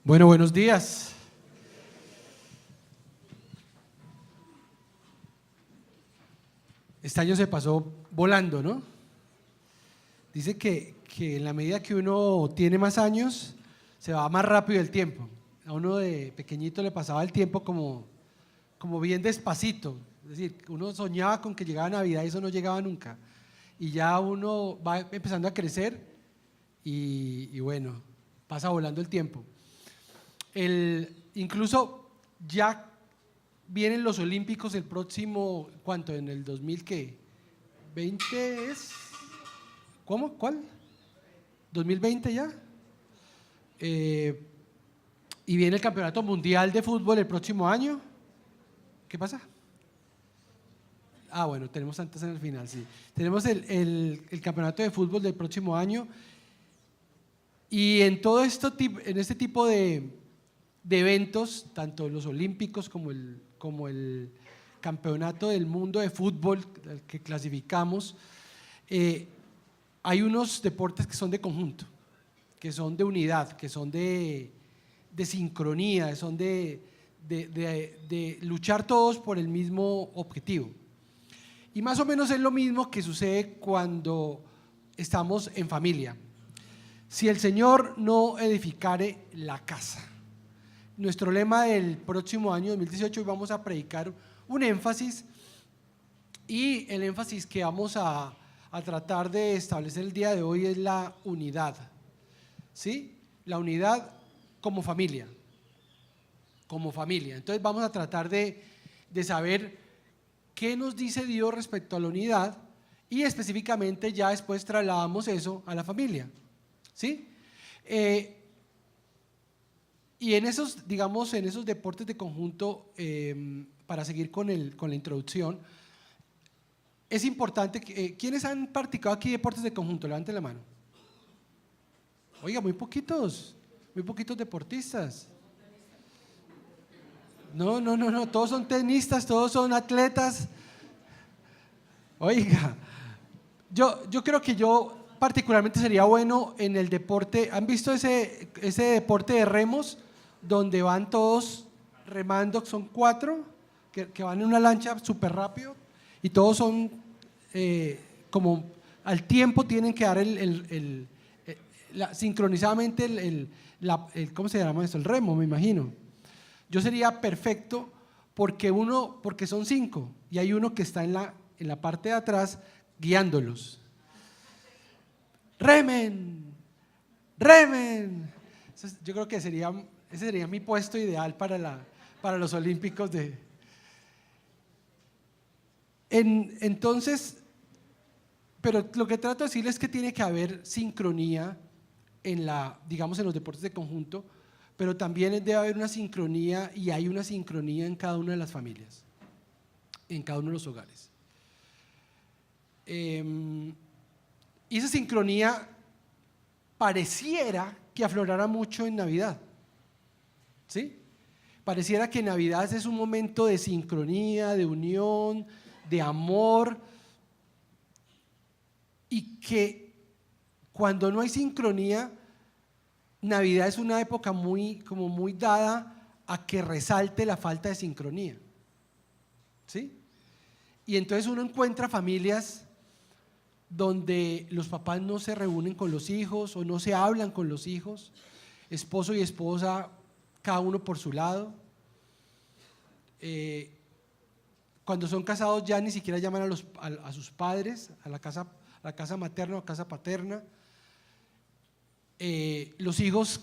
Bueno, buenos días. Este año se pasó volando, ¿no? Dice que en la medida que uno tiene más años, se va más rápido el tiempo. A uno de pequeñito le pasaba el tiempo como bien despacito. Es decir, uno soñaba con que llegaba Navidad y eso no llegaba nunca. Y ya uno va empezando a crecer y bueno, pasa volando el tiempo. Incluso ya vienen los Olímpicos el próximo, ¿cuánto? En el 2000, ¿qué? ¿20 es? ¿Cómo? ¿Cuál? ¿2020 ya? Y viene el Campeonato Mundial de Fútbol el próximo año. ¿Qué pasa? Ah, bueno, tenemos antes en el final, sí. Tenemos el Campeonato de Fútbol del próximo año. Y en todo esto, en este tipo de eventos, tanto los olímpicos como el campeonato del mundo de fútbol al que clasificamos, hay unos deportes que son de conjunto, que son de unidad, que son de sincronía, son de luchar todos por el mismo objetivo. Y más o menos es lo mismo que sucede cuando estamos en familia. Si el Señor no edificare la casa. Nuestro lema del próximo año 2018, hoy vamos a predicar un énfasis, y el énfasis que vamos a tratar de establecer el día de hoy es la unidad, ¿sí? La unidad como familia, Entonces vamos a tratar de saber qué nos dice Dios respecto a la unidad, y específicamente ya después trasladamos eso a la familia, ¿sí? Y en esos, digamos, en esos deportes de conjunto, para seguir con la introducción, es importante que, ¿quiénes han practicado aquí deportes de conjunto? Levanten la mano. Oiga, muy poquitos deportistas. No, todos son tenistas, todos son atletas. Oiga, yo creo que yo particularmente sería bueno en el deporte. ¿Han visto ese deporte de remos donde van todos remando? Son 4 que van en una lancha súper rápido y todos son como al tiempo tienen que dar sincronizadamente ¿cómo se llama esto? El remo, me imagino. Yo sería perfecto porque son 5 y hay uno que está en la parte de atrás guiándolos. Remen. Entonces, yo creo que ese sería mi puesto ideal para los Olímpicos entonces, pero lo que trato de decirles es que tiene que haber sincronía digamos, en los deportes de conjunto, pero también debe haber una sincronía, y hay una sincronía en cada una de las familias, en cada uno de los hogares. Y esa sincronía pareciera que aflorara mucho en Navidad, ¿sí? Pareciera que Navidad es un momento de sincronía, de unión, de amor, y que cuando no hay sincronía, Navidad es una época muy dada a que resalte la falta de sincronía, ¿sí? Y entonces uno encuentra familias donde los papás no se reúnen con los hijos o no se hablan con los hijos, esposo y esposa, cada uno por su lado. Cuando son casados ya ni siquiera llaman a sus padres, a la casa materna o a casa paterna. Los hijos,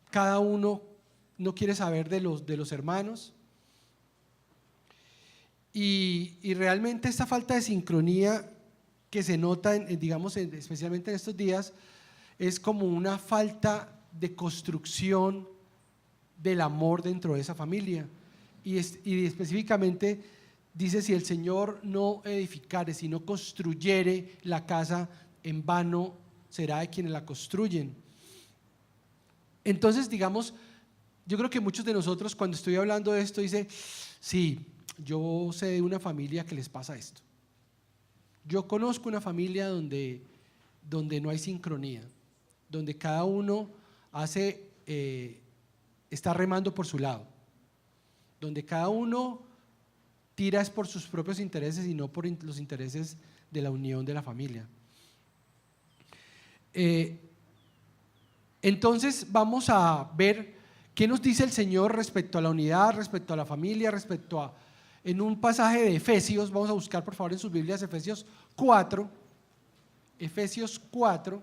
cada uno no quiere saber de los hermanos. Y realmente esta falta de sincronía que se nota, digamos, especialmente en estos días, es como una falta de construcción del amor dentro de esa familia. Y específicamente dice: si el Señor no edificare, si no construyere la casa, en vano será de quienes la construyen. Entonces, digamos, yo creo que muchos de nosotros, cuando estoy hablando de esto, dice: sí, yo sé de una familia que les pasa esto. Yo conozco una familia donde no hay sincronía, donde cada uno hace está remando por su lado, donde cada uno tira es por sus propios intereses y no por los intereses de la unión de la familia. Entonces vamos a ver qué nos dice el Señor respecto a la unidad, respecto a la familia, respecto a, en un pasaje de Efesios, vamos a buscar por favor en sus Biblias Efesios 4, Efesios 4.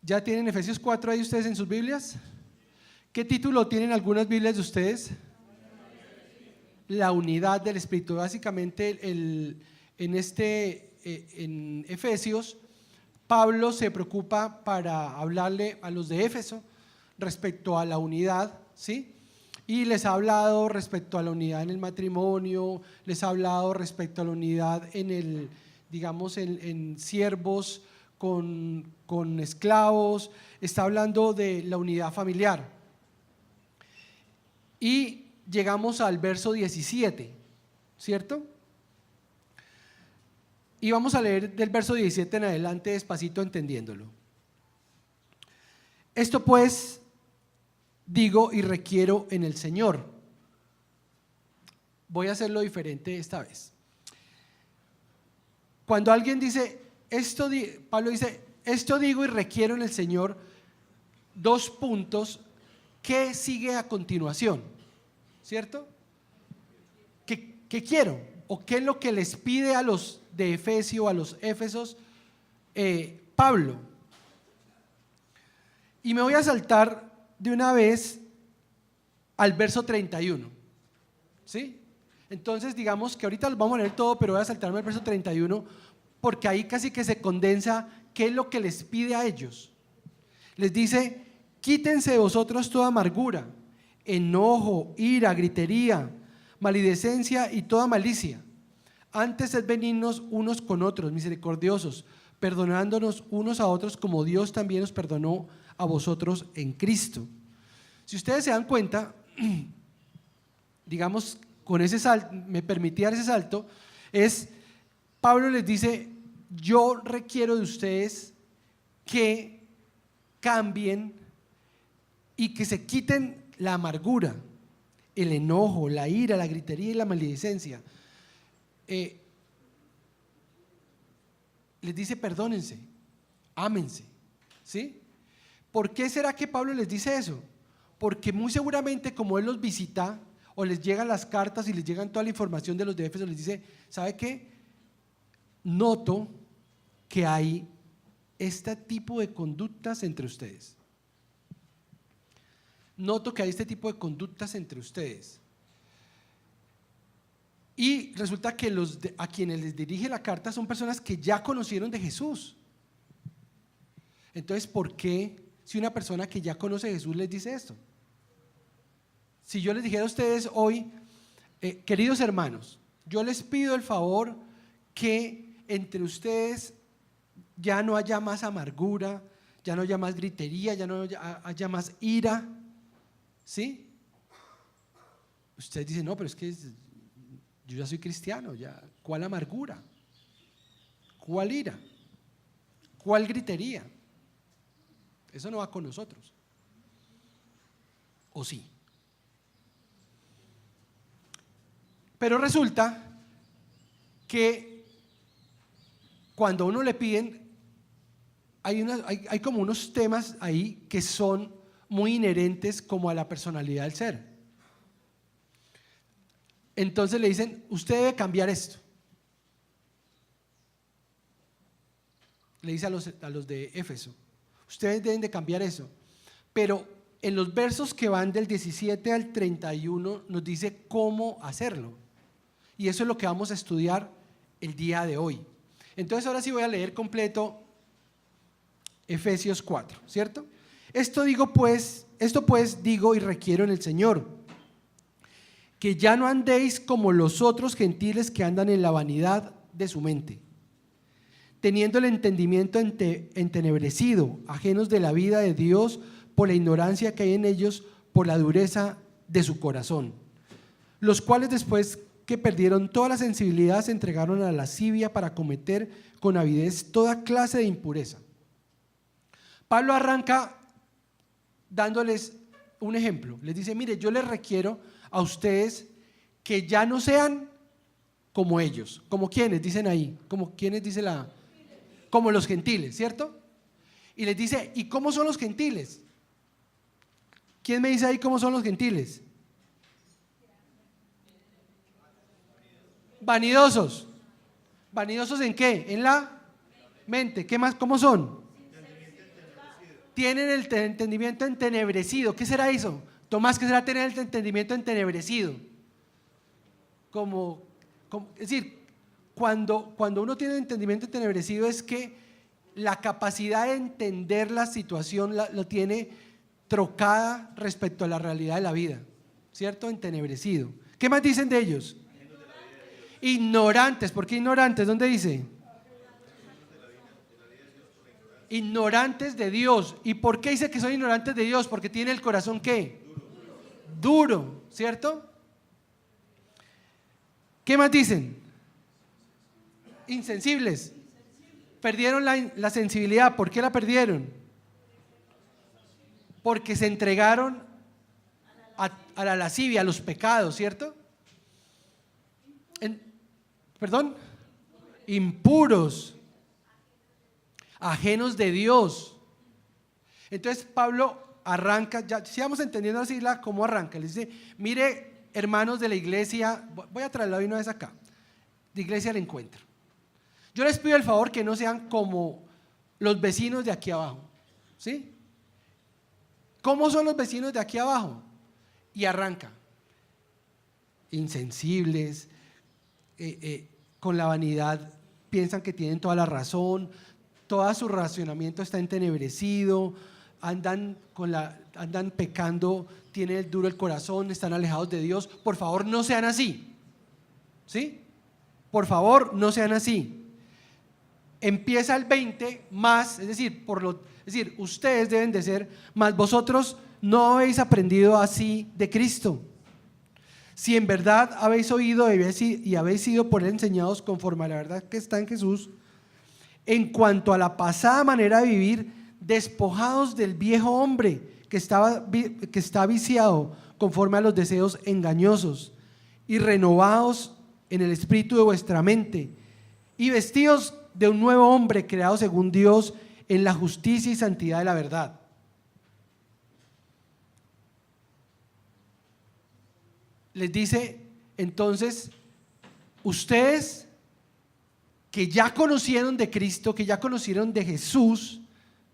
¿Ya tienen Efesios 4 ahí ustedes en sus Biblias? ¿Qué título tienen algunas Biblias de ustedes? La unidad del Espíritu. Básicamente en Efesios, Pablo se preocupa para hablarle a los de Éfeso respecto a la unidad, ¿sí? Y les ha hablado respecto a la unidad en el matrimonio, les ha hablado respecto a la unidad en en siervos con esclavos, está hablando de la unidad familiar. Y llegamos al verso 17, ¿cierto? Y vamos a leer del verso 17 en adelante despacito, entendiéndolo. Esto pues digo y requiero en el Señor. Voy a hacerlo diferente esta vez. Cuando alguien dice Pablo dice, esto digo y requiero en el Señor, dos puntos, ¿qué sigue a continuación? ¿Cierto? ¿Qué quiero? ¿O qué es lo que les pide a los de Efesio, a los Éfesos, Pablo? Y me voy a saltar de una vez al verso 31, ¿sí? Entonces digamos que ahorita lo vamos a leer todo, pero voy a saltarme al verso 31 porque ahí casi que se condensa qué es lo que les pide a ellos. Les dice, quítense de vosotros toda amargura, enojo, ira, gritería, maledicencia y toda malicia. Antes sed benignos unos con otros, misericordiosos, perdonándonos unos a otros como Dios también os perdonó a vosotros en Cristo. Si ustedes se dan cuenta, digamos, con ese salto, me permití dar ese salto, Pablo les dice, yo requiero de ustedes que cambien y que se quiten la amargura, el enojo, la ira, la gritería y la maledicencia. Les dice perdónense, ámense, ¿sí? ¿Por qué será que Pablo les dice eso? Porque muy seguramente como él los visita o les llegan las cartas y les llegan toda la información de los de Éfeso, les dice, ¿sabe qué? Noto que hay este tipo de conductas entre ustedes. Noto que hay este tipo de conductas entre ustedes. Y resulta que a quienes les dirige la carta son personas que ya conocieron de Jesús. Entonces, ¿por qué si una persona que ya conoce a Jesús les dice esto? Si yo les dijera a ustedes hoy, queridos hermanos, yo les pido el favor que entre ustedes ya no haya más amargura, ya no haya más gritería, ya no haya más ira, ¿sí? Ustedes dicen, no, pero es que yo ya soy cristiano, ya, ¿cuál amargura? ¿Cuál ira? ¿Cuál gritería? Eso no va con nosotros. ¿O sí? Pero resulta que cuando a uno le piden, hay como unos temas ahí que son muy inherentes como a la personalidad del ser. Entonces le dicen, usted debe cambiar esto. Le dice a los de Éfeso, ustedes deben de cambiar eso. Pero en los versos que van del 17 al 31 nos dice cómo hacerlo. Y eso es lo que vamos a estudiar el día de hoy. Entonces ahora sí voy a leer completo Efesios 4, ¿cierto? Esto pues digo y requiero en el Señor, que ya no andéis como los otros gentiles que andan en la vanidad de su mente, teniendo el entendimiento entenebrecido, ajenos de la vida de Dios por la ignorancia que hay en ellos, por la dureza de su corazón, los cuales después que perdieron toda la sensibilidad se entregaron a la lascivia para cometer con avidez toda clase de impureza. Pablo arranca dándoles un ejemplo, les dice: mire, yo les requiero a ustedes que ya no sean como ellos. ¿Como quiénes? Dicen ahí. ¿Como quiénes dice la? Como los gentiles, ¿cierto? Y les dice: ¿y cómo son los gentiles? ¿Quién me dice ahí cómo son los gentiles? Vanidosos. ¿Vanidosos en qué? En la mente. ¿Qué más? ¿Cómo son? Tienen el entendimiento entenebrecido. ¿Qué será eso? Tomás, ¿qué será tener el entendimiento entenebrecido? Es decir, cuando uno tiene el entendimiento entenebrecido es que la capacidad de entender la situación lo tiene trocada respecto a la realidad de la vida, ¿cierto? Entenebrecido. ¿Qué más dicen de ellos? Ignorantes. ¿Por qué ignorantes? ¿Dónde dice? Ignorantes de Dios. ¿Y por qué dice que son ignorantes de Dios? Porque tiene el corazón ¿qué? Duro, ¿cierto? ¿Qué más dicen? Insensibles. Perdieron la sensibilidad. ¿Por qué la perdieron? Porque se entregaron a la lascivia, a los pecados, ¿cierto? ¿Perdón? Impuros, ajenos de Dios. Entonces Pablo arranca, ya si vamos entendiendo así cómo arranca, le dice: mire, hermanos de la iglesia, voy a traerlo una vez acá, de Iglesia del Encuentro, yo les pido el favor que no sean como los vecinos de aquí abajo, ¿sí? ¿Cómo son los vecinos de aquí abajo? Y arranca: insensibles, con la vanidad piensan que tienen toda la razón, todo su racionamiento está entenebrecido, andan pecando, tienen duro el corazón, están alejados de Dios. Por favor, no sean así, ¿sí? Por favor, no sean así. Empieza el 20 más, es decir, ustedes deben de ser, más vosotros no habéis aprendido así de Cristo. Si en verdad habéis oído y habéis sido por él enseñados conforme a la verdad que está en Jesús, en cuanto a la pasada manera de vivir, despojados del viejo hombre que está viciado conforme a los deseos engañosos, y renovados en el espíritu de vuestra mente, y vestidos de un nuevo hombre creado según Dios en la justicia y santidad de la verdad. Les dice entonces: ustedes que ya conocieron de Cristo, que ya conocieron de Jesús,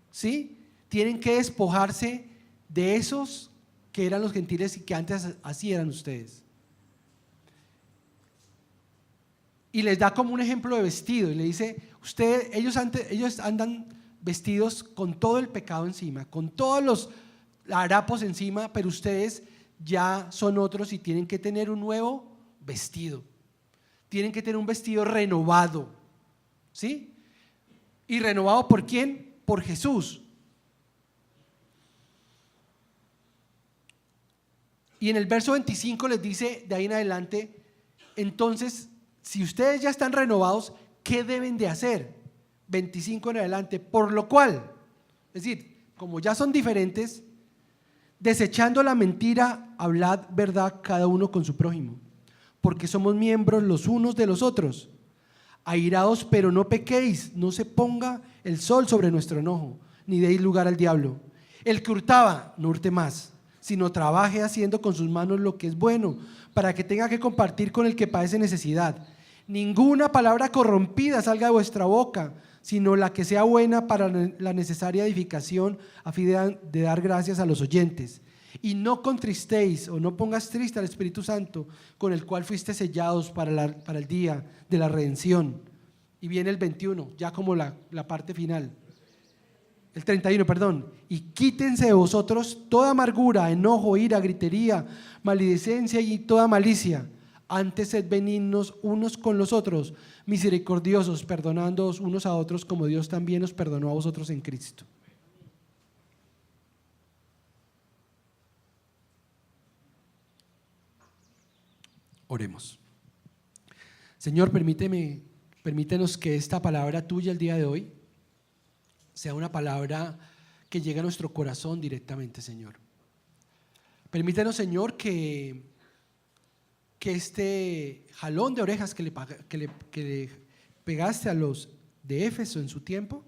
¿sí? Tienen que despojarse de esos que eran los gentiles y que antes así eran ustedes. Y les da como un ejemplo de vestido y le dice: ellos andan vestidos con todo el pecado encima, con todos los harapos encima, pero ustedes ya son otros y tienen que tener un nuevo vestido. Tienen que tener un vestido renovado, ¿sí? ¿Y renovado por quién? Por Jesús. Y en el verso 25 les dice de ahí en adelante: entonces, si ustedes ya están renovados, ¿qué deben de hacer? 25 en adelante: por lo cual, es decir, como ya son diferentes, desechando la mentira, hablad verdad cada uno con su prójimo, porque somos miembros los unos de los otros. Airaos, pero no pequéis, no se ponga el sol sobre nuestro enojo, ni deis lugar al diablo. El que hurtaba, no hurte más, sino trabaje haciendo con sus manos lo que es bueno, para que tenga que compartir con el que padece necesidad. Ninguna palabra corrompida salga de vuestra boca, sino la que sea buena para la necesaria edificación, a fin de dar gracias a los oyentes. Y no contristéis o no pongas triste al Espíritu Santo, con el cual fuiste sellados para el día de la redención. Y viene el 21, ya como la parte final. El 31, perdón. Y quítense de vosotros toda amargura, enojo, ira, gritería, maledicencia y toda malicia. Antes sed benignos unos con los otros, misericordiosos, perdonándoos unos a otros, como Dios también os perdonó a vosotros en Cristo. Oremos. Señor, permítenos que esta palabra tuya el día de hoy sea una palabra que llegue a nuestro corazón directamente, Señor. Permítenos, Señor, que este jalón de orejas que le pegaste a los de Éfeso en su tiempo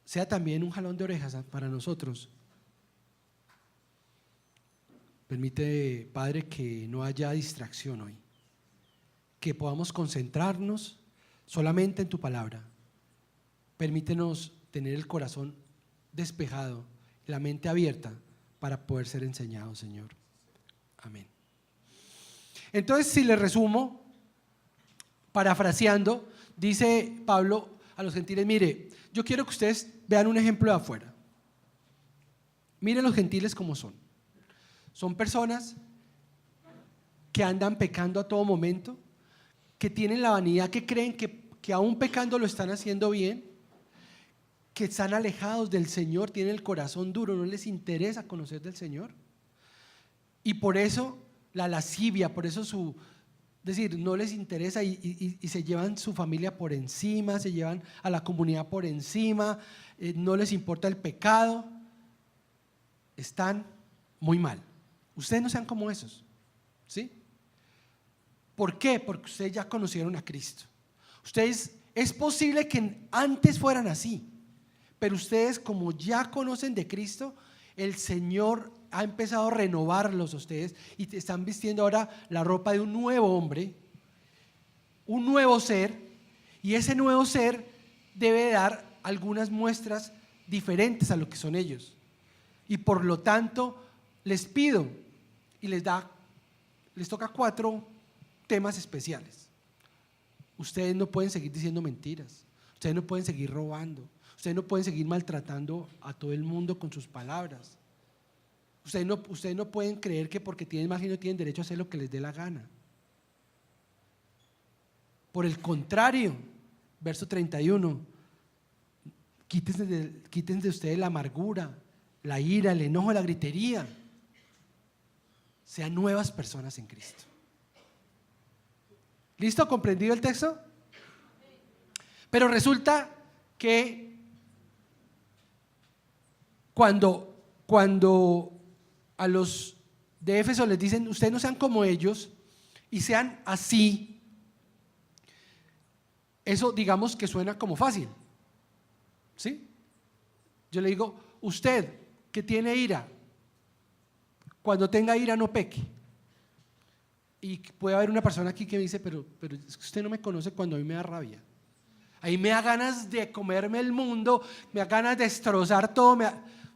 sea también un jalón de orejas para nosotros. Permite, Padre, que no haya distracción hoy, que podamos concentrarnos solamente en tu palabra. Permítenos tener el corazón despejado, la mente abierta para poder ser enseñados, Señor. Amén. Entonces, si le resumo, parafraseando, dice Pablo a los gentiles: mire, yo quiero que ustedes vean un ejemplo de afuera. Miren los gentiles como son. Son personas que andan pecando a todo momento, que tienen la vanidad, que creen que aún pecando lo están haciendo bien, que están alejados del Señor, tienen el corazón duro, no les interesa conocer del Señor. Y por eso la lascivia, por eso no les interesa y se llevan su familia por encima, se llevan a la comunidad por encima, no les importa el pecado, están muy mal. Ustedes no sean como esos, ¿sí? ¿Por qué? Porque ustedes ya conocieron a Cristo. Ustedes, es posible que antes fueran así, pero ustedes, como ya conocen de Cristo, el Señor ha empezado a renovarlos a ustedes y están vistiendo ahora la ropa de un nuevo hombre, un nuevo ser, y ese nuevo ser debe dar algunas muestras diferentes a lo que son ellos. Y por lo tanto les pido y les toca 4 temas especiales. Ustedes no pueden seguir diciendo mentiras, ustedes no pueden seguir robando, ustedes no pueden seguir maltratando a todo el mundo con sus palabras. Ustedes no pueden creer que porque tienen más no tienen derecho a hacer lo que les dé la gana. Por el contrario, verso 31, quítense de ustedes la amargura, la ira, el enojo, la gritería. Sean nuevas personas en Cristo. ¿Listo? ¿Comprendido el texto? Pero resulta que cuando a los de Éfeso les dicen: ustedes no sean como ellos y sean así, eso digamos que suena como fácil, ¿sí? Yo le digo: usted que tiene ira, cuando tenga ira no peque. Y puede haber una persona aquí que me dice: pero es que usted no me conoce cuando a mí me da rabia. Ahí me da ganas de comerme el mundo, me da ganas de destrozar todo.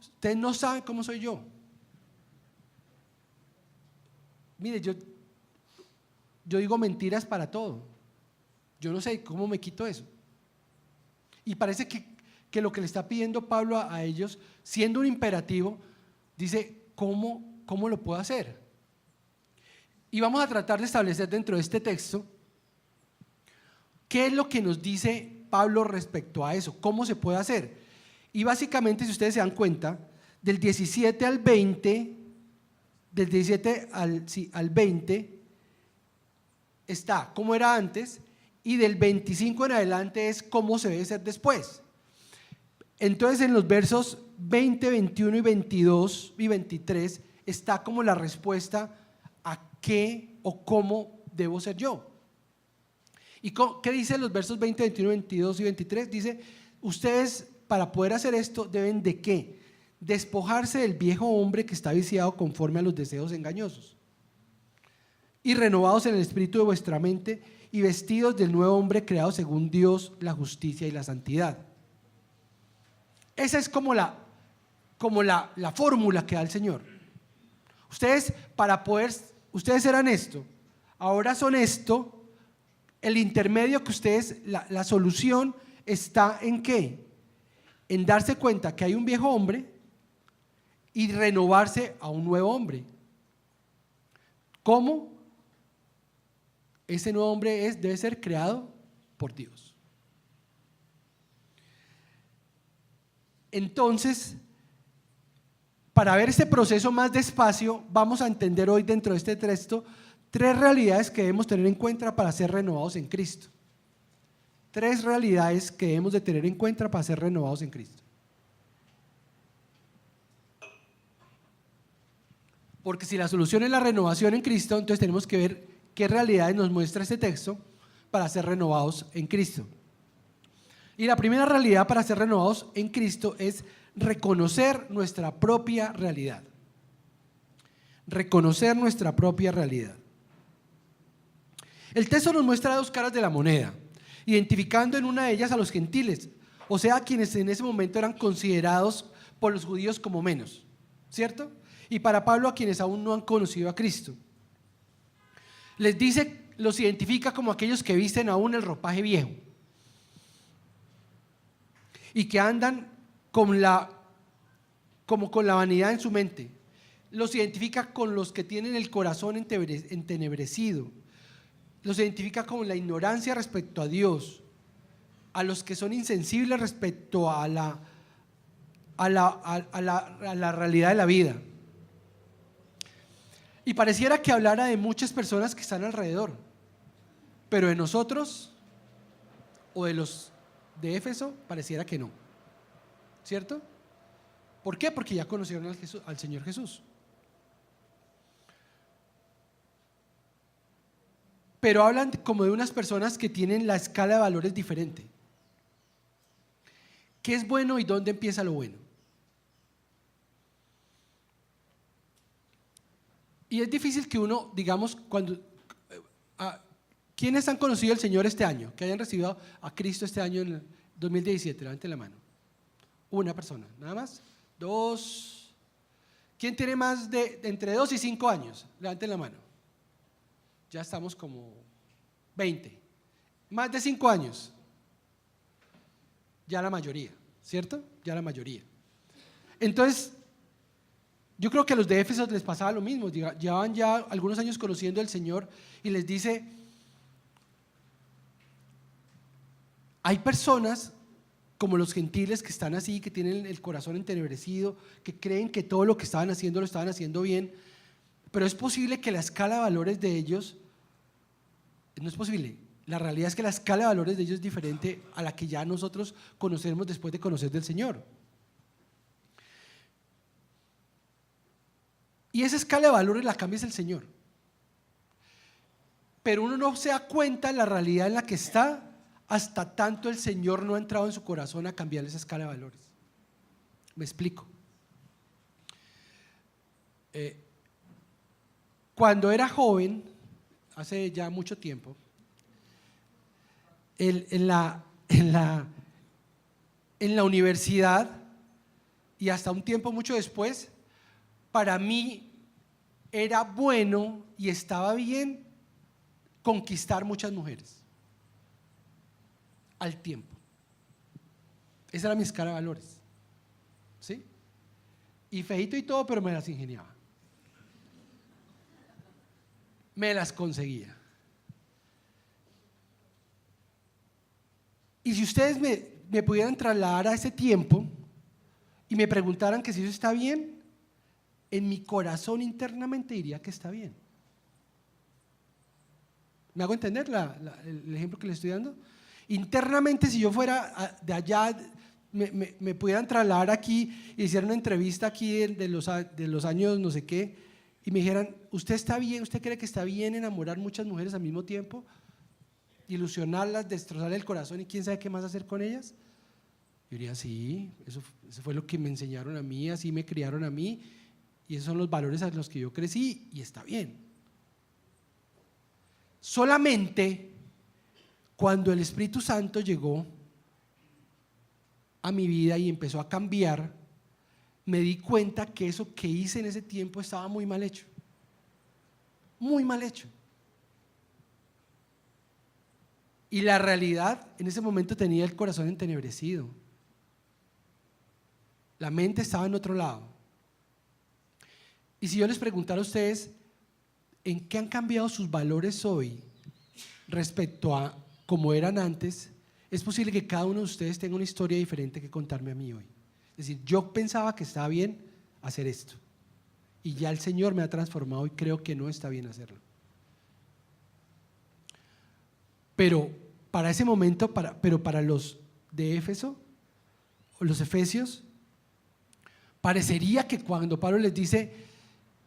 Ustedes no saben cómo soy yo. Mire, yo digo mentiras para todo. Yo no sé cómo me quito eso. Y parece que lo que le está pidiendo Pablo a ellos, siendo un imperativo, dice: ¿cómo lo puedo hacer? Y vamos a tratar de establecer dentro de este texto qué es lo que nos dice Pablo respecto a eso, cómo se puede hacer. Y básicamente, si ustedes se dan cuenta, del 17 al 20, del 17 al 20 está cómo era antes, y del 25 en adelante es cómo se debe ser después. Entonces, en los versos 20, 21 y 22 y 23 está como la respuesta a qué o cómo debo ser yo. ¿Y qué dice los versos 20, 21, 22 y 23? Dice: ustedes, para poder hacer esto, deben ¿de qué? Despojarse del viejo hombre que está viciado conforme a los deseos engañosos, y renovados en el espíritu de vuestra mente, y vestidos del nuevo hombre creado según Dios, la justicia y la santidad. Esa es como la fórmula que da el Señor. Ustedes eran esto, ahora son esto. El intermedio que ustedes, la solución está en ¿qué? En darse cuenta que hay un viejo hombre y renovarse a un nuevo hombre. ¿Cómo? Ese nuevo hombre debe ser creado por Dios. Entonces, para ver este proceso más despacio, vamos a entender hoy dentro de este texto tres realidades que debemos tener en cuenta para ser renovados en Cristo. Tres realidades que debemos de tener en cuenta para ser renovados en Cristo. Porque si la solución es la renovación en Cristo, entonces tenemos que ver qué realidades nos muestra este texto para ser renovados en Cristo. Y la primera realidad para ser renovados en Cristo es reconocer nuestra propia realidad. Reconocer nuestra propia realidad. El texto nos muestra dos caras de la moneda, identificando en una de ellas a los gentiles, o sea, quienes en ese momento eran considerados por los judíos como menos, ¿cierto? Y para Pablo, a quienes aún no han conocido a Cristo. Les dice, los identifica como aquellos que visten aún el ropaje viejo y que andan como con la vanidad en su mente. Los identifica con los que tienen el corazón entenebrecido. Los identifica con la ignorancia respecto a Dios, a los que son insensibles respecto a la realidad de la vida. Y pareciera que hablara de muchas personas que están alrededor, pero de nosotros o de los de Éfeso pareciera que no, ¿cierto? ¿Por qué? Porque ya conocieron al Señor Jesús. Pero hablan como de unas personas que tienen la escala de valores diferente. ¿Qué es bueno y dónde empieza lo bueno? Y es difícil que uno, digamos, ¿quiénes han conocido al Señor este año? Que hayan recibido a Cristo este año en el 2017, levanten la mano. Una persona, nada más. Dos. ¿Quién tiene más de entre 2 y 5 años? Levanten la mano. Ya estamos como 20. Más de 5 años. Ya la mayoría, ¿cierto? Ya la mayoría. Entonces, yo creo que a los de Éfeso les pasaba lo mismo. Llevaban ya algunos años conociendo al Señor y les dice, hay personas como los gentiles que están así, que tienen el corazón entenebrecido, que creen que todo lo que estaban haciendo lo estaban haciendo bien, pero es posible que la escala de valores de ellos, no es posible, la realidad es que la escala de valores de ellos es diferente a la que ya nosotros conocemos después de conocer del Señor. Y esa escala de valores la cambia el Señor. Pero uno no se da cuenta de la realidad en la que está hasta tanto el Señor no ha entrado en su corazón a cambiar esa escala de valores. Me explico. Cuando era joven, hace ya mucho tiempo, en la universidad y hasta un tiempo mucho después, para mí era bueno y estaba bien conquistar muchas mujeres al tiempo. Esa era mi escala de valores, ¿sí? Y feíto y todo, pero me las ingeniaba, me las conseguía. Y si ustedes me pudieran trasladar a ese tiempo y me preguntaran que si eso está bien, en mi corazón internamente diría que está bien. ¿Me hago entender el ejemplo que les estoy dando? Internamente, si yo fuera de allá, me pudieran trasladar aquí y hicieran una entrevista aquí de los años no sé qué, y me dijeran, ¿usted está bien? ¿Usted cree que está bien enamorar muchas mujeres al mismo tiempo? Ilusionarlas, destrozarle el corazón y quién sabe qué más hacer con ellas. Yo diría, sí, eso fue lo que me enseñaron a mí, así me criaron a mí, y esos son los valores a los que yo crecí, y está bien. Solamente cuando el Espíritu Santo llegó a mi vida y empezó a cambiar, me di cuenta que eso que hice en ese tiempo estaba muy mal hecho. Muy mal hecho. Y la realidad, en ese momento tenía el corazón entenebrecido. La mente estaba en otro lado. Y si yo les preguntara a ustedes, ¿en qué han cambiado sus valores hoy respecto a cómo eran antes? Es posible que cada uno de ustedes tenga una historia diferente que contarme a mí hoy. Es decir, yo pensaba que estaba bien hacer esto y ya el Señor me ha transformado y creo que no está bien hacerlo. Pero para ese momento, pero para los de Éfeso, o los efesios, parecería que cuando Pablo les dice,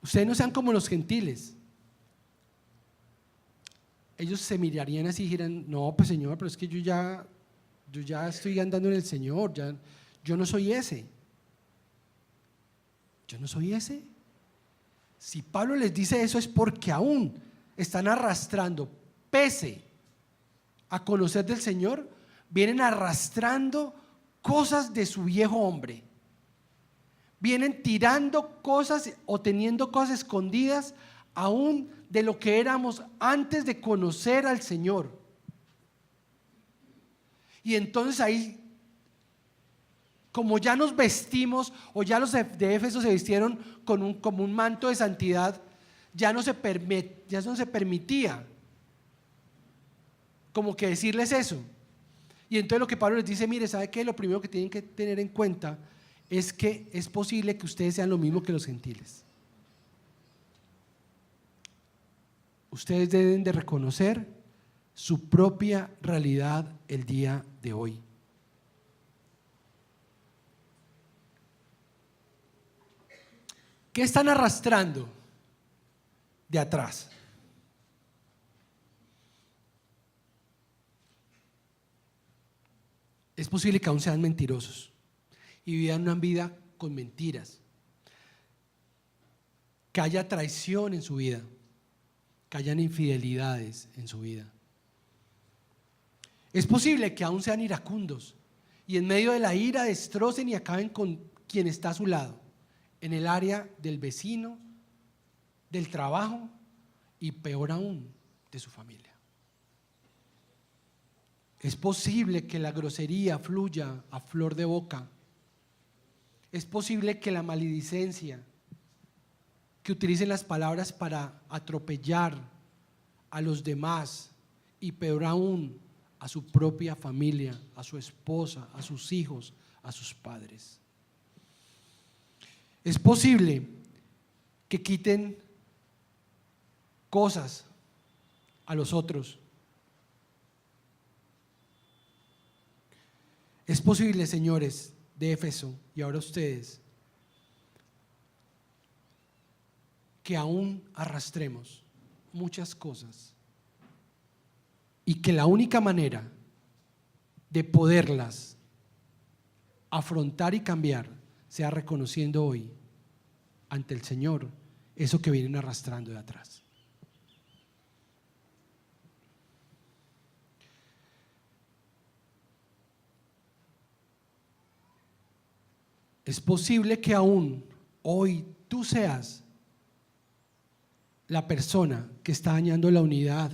ustedes no sean como los gentiles, ellos se mirarían así y dirían, no, pues Señor, pero es que yo ya estoy andando en el Señor, yo no soy ese. Yo no soy ese. Si Pablo les dice eso es porque aún están arrastrando, pese a conocer del Señor, vienen arrastrando cosas de su viejo hombre. Vienen tirando cosas o teniendo cosas escondidas aún de lo que éramos antes de conocer al Señor. Y entonces ahí, como ya nos vestimos, o ya los de Éfeso se vistieron como un manto de santidad, ya no se permitía como que decirles eso. Y entonces lo que Pablo les dice, mire, ¿sabe qué? Lo primero que tienen que tener en cuenta es que es posible que ustedes sean lo mismo que los gentiles. Ustedes deben de reconocer su propia realidad el día de hoy. ¿Qué están arrastrando de atrás? Es posible que aún sean mentirosos y vivan una vida con mentiras, que haya traición en su vida, que hayan infidelidades en su vida. Es posible que aún sean iracundos y en medio de la ira destrocen y acaben con quien está a su lado, en el área del vecino, del trabajo y peor aún, de su familia. Es posible que la grosería fluya a flor de boca. Es posible que la maledicencia, que utilicen las palabras para atropellar a los demás y peor aún a su propia familia, a su esposa, a sus hijos, a sus padres. Es posible que quiten cosas a los otros. Es posible, señores de Éfeso, y ahora ustedes, que aún arrastremos muchas cosas y que la única manera de poderlas afrontar y cambiar sea reconociendo hoy ante el Señor eso que vienen arrastrando de atrás. Es posible que aún hoy tú seas la persona que está dañando la unidad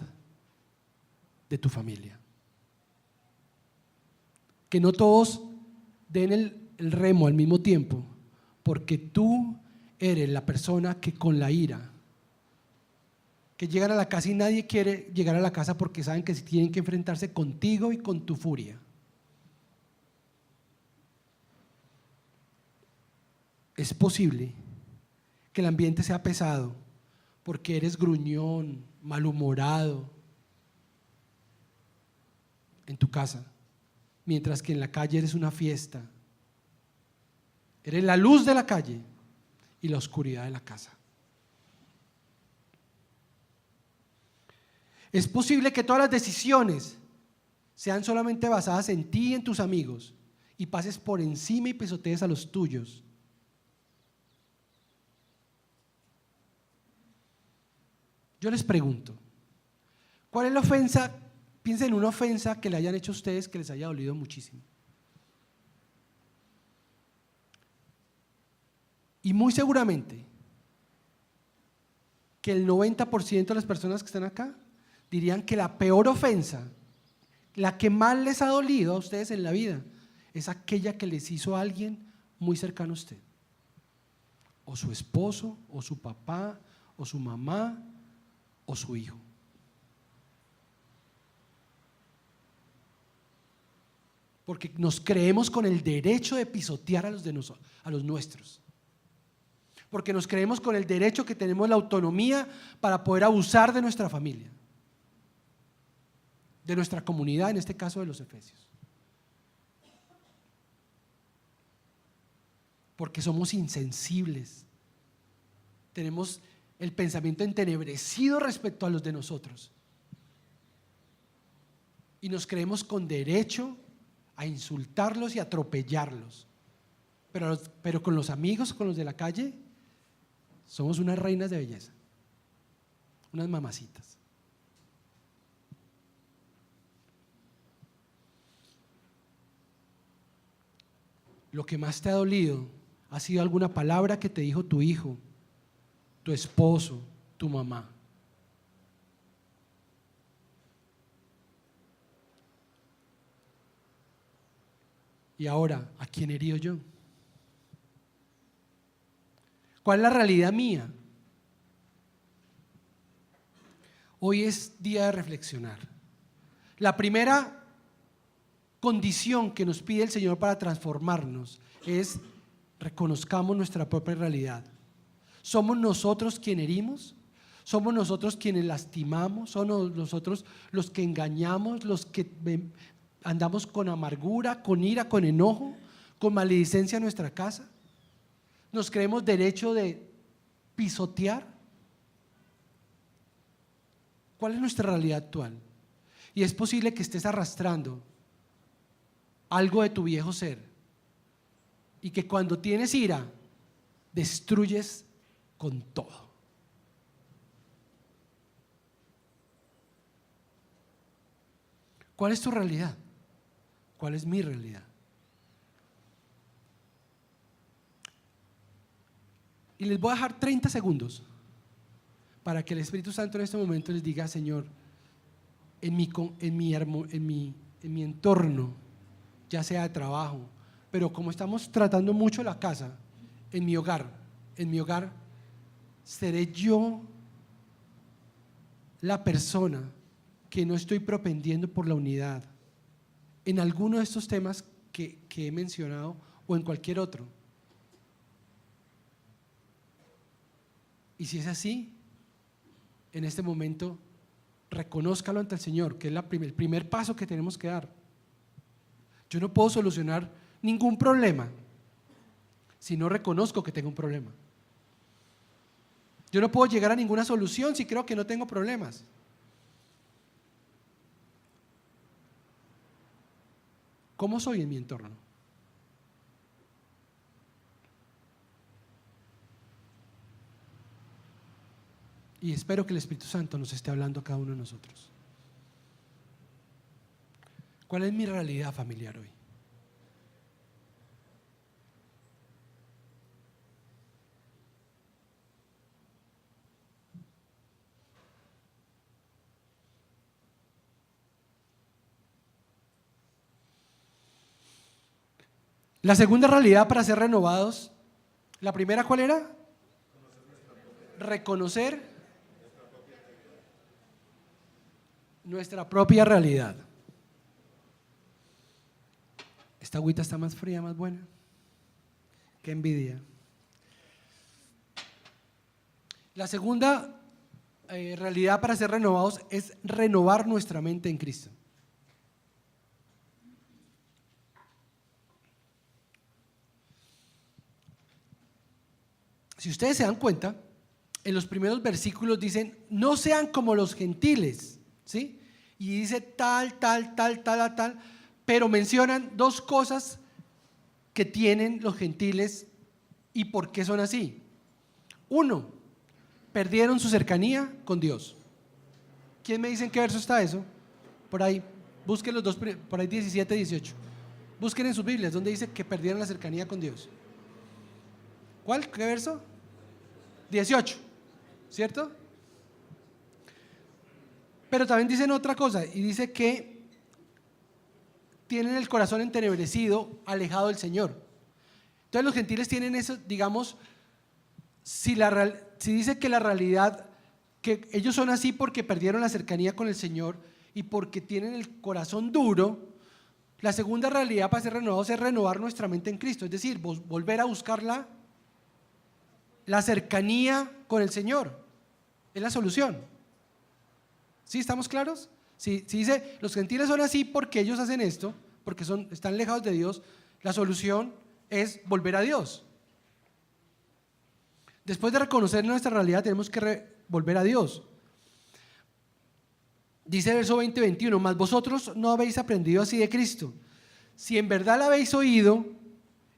de tu familia. Que no todos den el remo al mismo tiempo, porque tú eres la persona que con la ira, que llegan a la casa y nadie quiere llegar a la casa porque saben que tienen que enfrentarse contigo y con tu furia. Es posible que el ambiente sea pesado porque eres gruñón, malhumorado en tu casa, mientras que en la calle eres una fiesta. Eres la luz de la calle y la oscuridad de la casa. Es posible que todas las decisiones sean solamente basadas en ti y en tus amigos y pases por encima y pisotees a los tuyos. Yo les pregunto, ¿cuál es la ofensa? Piensen en una ofensa que le hayan hecho a ustedes que les haya dolido muchísimo. Y muy seguramente que el 90% de las personas que están acá dirían que la peor ofensa, la que más les ha dolido a ustedes en la vida, es aquella que les hizo a alguien muy cercano a usted. O su esposo, o su papá, o su mamá, o su hijo. Porque nos creemos con el derecho de pisotear a los nuestros. Porque nos creemos con el derecho que tenemos la autonomía para poder abusar de nuestra familia. de nuestra comunidad, en este caso de los efesios. Porque somos insensibles, tenemos el pensamiento entenebrecido respecto a los de nosotros y nos creemos con derecho a insultarlos y atropellarlos, pero con los amigos, con los de la calle, somos unas reinas de belleza, unas mamacitas. Lo que más te ha dolido ha sido alguna palabra que te dijo tu hijo, tu esposo, tu mamá. Y ahora, ¿a quién he herido yo? ¿Cuál es la realidad mía? Hoy es día de reflexionar. La primera condición que nos pide el Señor para transformarnos es reconozcamos nuestra propia realidad. ¿Somos nosotros quienes herimos? ¿Somos nosotros quienes lastimamos? ¿Somos nosotros los que engañamos, los que andamos con amargura, con ira, con enojo, con maledicencia en nuestra casa? ¿Nos creemos derecho de pisotear? ¿Cuál es nuestra realidad actual? Y es posible que estés arrastrando algo de tu viejo ser y que cuando tienes ira destruyes con todo. ¿Cuál es tu realidad? ¿Cuál es mi realidad? Y les voy a dejar 30 segundos para que el Espíritu Santo en este momento les diga: Señor, en mi entorno, ya sea de trabajo, pero como estamos tratando mucho la casa, en mi hogar, ¿seré yo la persona que no estoy propendiendo por la unidad en alguno de estos temas que he mencionado o en cualquier otro? Y si es así, en este momento reconózcalo ante el Señor, que es el primer paso que tenemos que dar. Yo no puedo solucionar ningún problema si no reconozco que tengo un problema. Yo no puedo llegar a ninguna solución si creo que no tengo problemas. ¿Cómo soy en mi entorno? Y espero que el Espíritu Santo nos esté hablando a cada uno de nosotros. ¿Cuál es mi realidad familiar hoy? La segunda realidad para ser renovados, la primera, ¿cuál era? Reconocer nuestra propia realidad. Esta agüita está más fría, más buena. Qué envidia. La segunda realidad para ser renovados es renovar nuestra mente en Cristo. Si ustedes se dan cuenta, en los primeros versículos dicen: no sean como los gentiles, ¿sí? Y dice tal, pero mencionan dos cosas que tienen los gentiles y por qué son así. Uno, perdieron su cercanía con Dios. ¿Quién me dice en qué verso está eso? Por ahí, busquen los dos, por ahí 17, 18. Busquen en sus Biblias donde dice que perdieron la cercanía con Dios. ¿Cuál? ¿Qué verso? 18, ¿cierto? Pero también dicen otra cosa, y dice que tienen el corazón entenebrecido, alejado del Señor. Entonces los gentiles tienen eso, digamos, si dice que la realidad, que ellos son así porque perdieron la cercanía con el Señor y porque tienen el corazón duro, la segunda realidad para ser renovados es renovar nuestra mente en Cristo, es decir, volver a buscar la cercanía con el Señor. Es la solución. ¿Sí? ¿Estamos claros? Si dice, los gentiles son así porque ellos hacen esto, porque están alejados de Dios, la solución es volver a Dios. Después de reconocer nuestra realidad, tenemos que volver a Dios. Dice el verso 20-21, mas vosotros no habéis aprendido así de Cristo. Si en verdad la habéis oído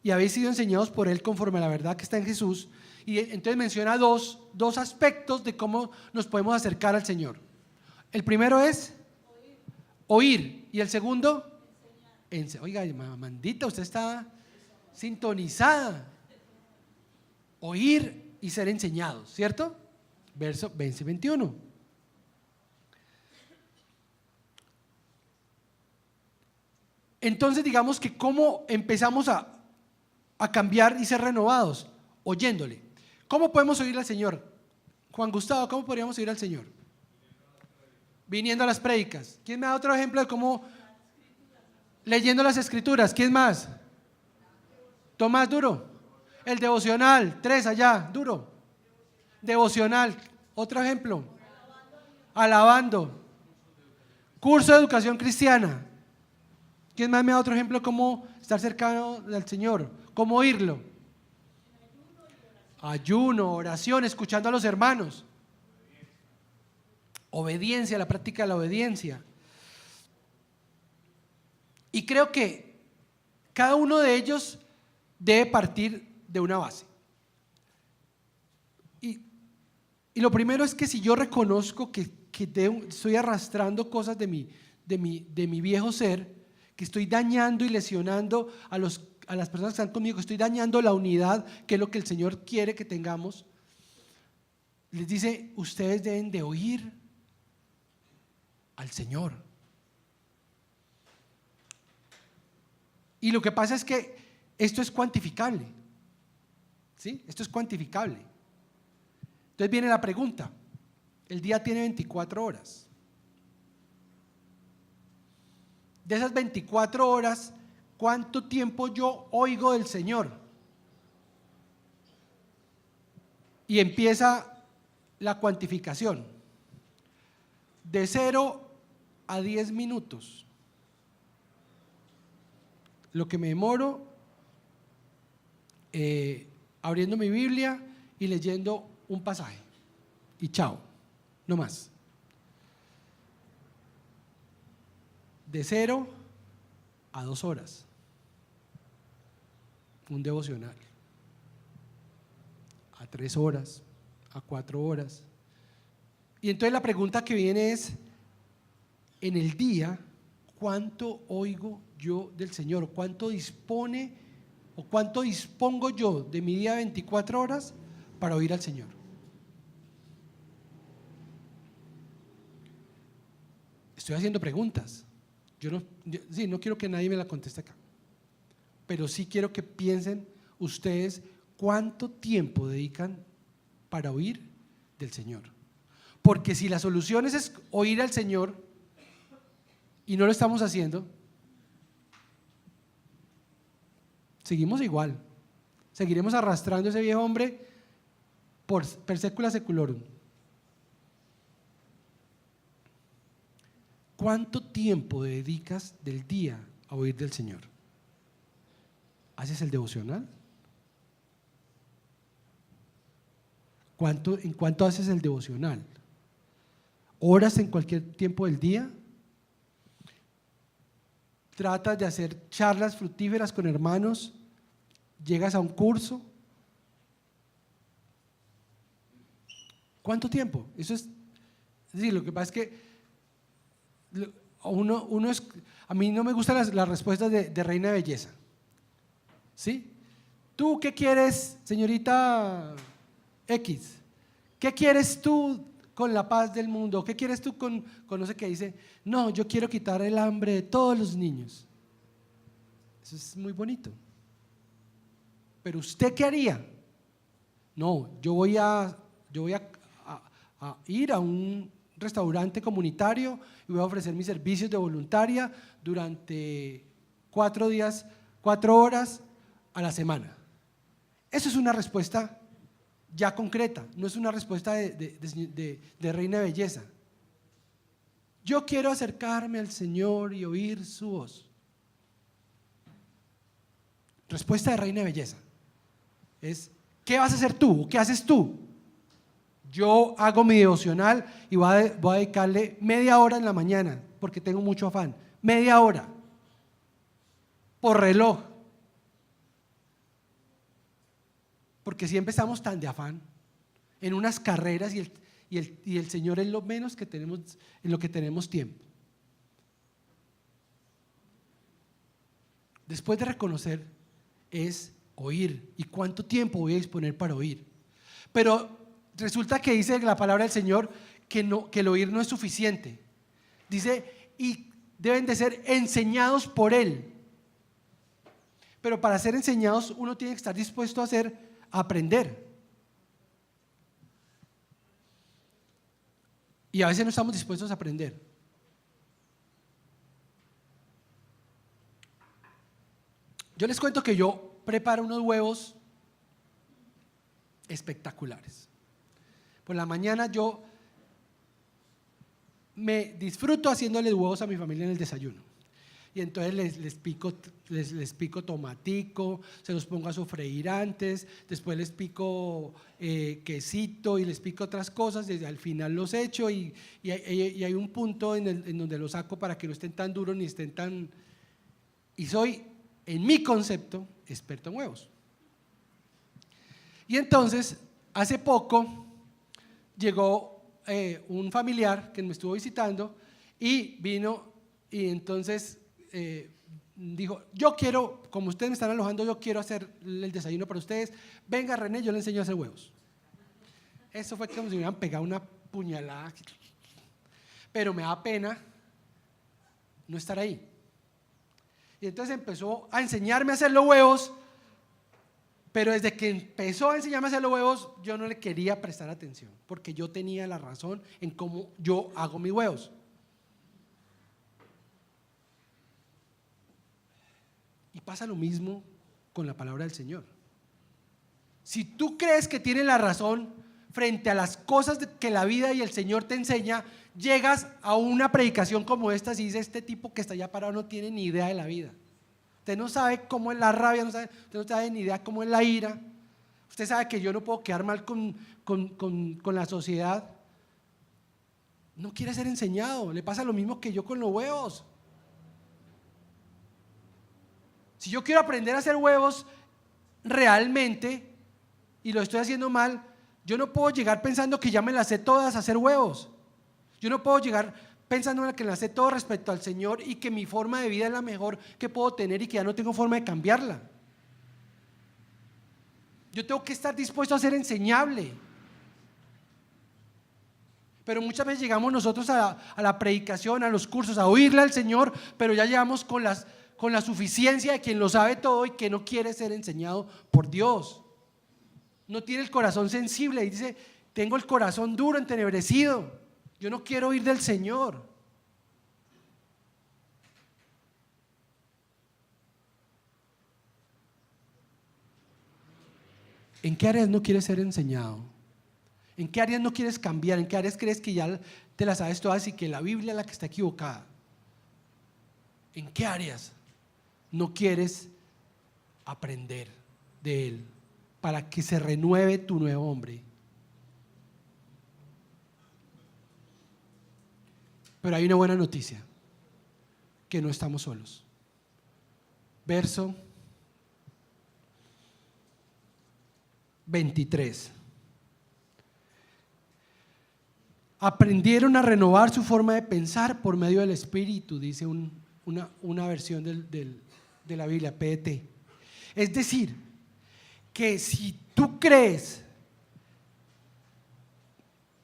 y habéis sido enseñados por Él conforme a la verdad que está en Jesús, y entonces menciona dos aspectos de cómo nos podemos acercar al Señor. El primero es oír, y el segundo, oiga, mamandita, usted está sintonizada. Oír y ser enseñados, ¿cierto? Verso 20-21. Entonces digamos que cómo empezamos a cambiar y ser renovados, oyéndole. ¿Cómo podemos oír al Señor? Juan Gustavo, ¿cómo podríamos oír al Señor? Viniendo a las prédicas. ¿Quién me da otro ejemplo de cómo? Leyendo las escrituras. ¿Quién más? Tomás, duro. El devocional, 3 allá, duro. Devocional, otro ejemplo. Alabando. Curso de educación cristiana. ¿Quién más me da otro ejemplo de cómo estar cercano del Señor? ¿Cómo oírlo? Ayuno, oración, escuchando a los hermanos. Obediencia, la práctica de la obediencia. Y creo que cada uno de ellos debe partir de una base. Y lo primero es que si yo reconozco que estoy arrastrando cosas de mi viejo ser, que estoy dañando y lesionando a las personas que están conmigo, que estoy dañando la unidad, que es lo que el Señor quiere que tengamos, les dice, ustedes deben de oír al Señor. Y lo que pasa es que esto es cuantificable, ¿sí? Esto es cuantificable. Entonces viene la pregunta, el día tiene 24 horas. De esas 24 horas, ¿cuánto tiempo yo oigo del Señor? Y empieza la cuantificación. De 0 a 10 minutos. Lo que me demoro abriendo mi Biblia y leyendo un pasaje. Y chao, no más. De 0 a 2 horas. Un devocional. A 3 horas, a 4 horas. Y entonces la pregunta que viene es, en el día, ¿cuánto oigo yo del Señor? ¿Cuánto dispongo yo de mi día de 24 horas para oír al Señor? Estoy haciendo preguntas. Yo no quiero que nadie me la conteste acá, pero sí quiero que piensen ustedes cuánto tiempo dedican para oír del Señor. Porque si la solución es oír al Señor y no lo estamos haciendo, seguimos igual, seguiremos arrastrando a ese viejo hombre per secula seculorum. ¿Cuánto tiempo dedicas del día a oír del Señor? ¿Haces el devocional? ¿En cuánto haces el devocional? ¿Oras en cualquier tiempo del día? ¿Tratas de hacer charlas fructíferas con hermanos? ¿Llegas a un curso? ¿Cuánto tiempo? Eso es decir, lo que pasa es que a mí no me gustan las respuestas de reina de belleza. ¿Sí? ¿Tú qué quieres, señorita X? ¿Qué quieres tú con la paz del mundo? ¿Qué quieres tú con no sé qué? Dice, no, yo quiero quitar el hambre de todos los niños. Eso es muy bonito. Pero ¿usted qué haría? No, yo voy a ir a un restaurante comunitario y voy a ofrecer mis servicios de voluntaria durante 4 días, 4 horas a la semana. Eso es una respuesta ya concreta, no es una respuesta de reina de belleza. Yo quiero acercarme al Señor y oír su voz. Respuesta de Reina de Belleza es: ¿qué vas a hacer tú? ¿Qué haces tú? Yo hago mi devocional y voy a dedicarle media hora en la mañana porque tengo mucho afán. Media hora por reloj, porque siempre estamos tan de afán en unas carreras y el Señor es lo menos que tenemos, en lo que tenemos tiempo. Después de reconocer es oír. ¿Y cuánto tiempo voy a disponer para oír? Pero resulta que dice la palabra del Señor que el oír no es suficiente. Dice, y deben de ser enseñados por Él. Pero para ser enseñados uno tiene que estar dispuesto a aprender. Y a veces no estamos dispuestos a aprender. Yo les cuento que yo preparo unos huevos espectaculares. Por la mañana yo me disfruto haciéndoles huevos a mi familia en el desayuno. Y entonces les pico tomatico, se los pongo a sofreír antes, después les pico quesito y les pico otras cosas, desde al final los echo y hay un punto en donde los saco para que no estén tan duros ni estén tan… Y soy, en mi concepto, experto en huevos. Y entonces, hace poco llegó un familiar que me estuvo visitando y vino y entonces dijo: yo quiero, como ustedes me están alojando, yo quiero hacer el desayuno para ustedes. Venga, René, yo le enseño a hacer huevos. Eso fue como si me hubieran pegado una puñalada, pero me da pena no estar ahí. Y entonces empezó a enseñarme a hacer los huevos, pero desde que empezó a enseñarme a hacer los huevos yo no le quería prestar atención, porque yo tenía la razón en cómo yo hago mis huevos. Y pasa lo mismo con la palabra del Señor. Si tú crees que tienes la razón frente a las cosas que la vida y el Señor te enseña, llegas a una predicación como esta y dices: este tipo que está allá parado no tiene ni idea de la vida. Usted no sabe cómo es la rabia, usted no sabe ni idea cómo es la ira. Usted sabe que yo no puedo quedar mal con la sociedad. No quiere ser enseñado. Le pasa lo mismo que yo con los huevos. Si yo quiero aprender a hacer huevos realmente y lo estoy haciendo mal, yo no puedo llegar pensando que ya me las sé todas a hacer huevos. Yo no puedo llegar pensando en que las sé todo respecto al Señor y que mi forma de vida es la mejor que puedo tener y que ya no tengo forma de cambiarla. Yo tengo que estar dispuesto a ser enseñable. Pero muchas veces llegamos nosotros a la predicación, a los cursos, a oírle al Señor, pero ya llegamos con la suficiencia de quien lo sabe todo y que no quiere ser enseñado por Dios. No tiene el corazón sensible y dice: tengo el corazón duro, entenebrecido. Yo no quiero oír del Señor. ¿En qué áreas no quieres ser enseñado? ¿En qué áreas no quieres cambiar? ¿En qué áreas crees que ya te las sabes todas y que la Biblia es la que está equivocada? ¿En qué áreas no quieres aprender de Él para que se renueve tu nuevo hombre? Pero hay una buena noticia, que no estamos solos. Verso 23. Aprendieron a renovar su forma de pensar por medio del Espíritu, dice una versión de la Biblia, PDT. Es decir, que si tú crees,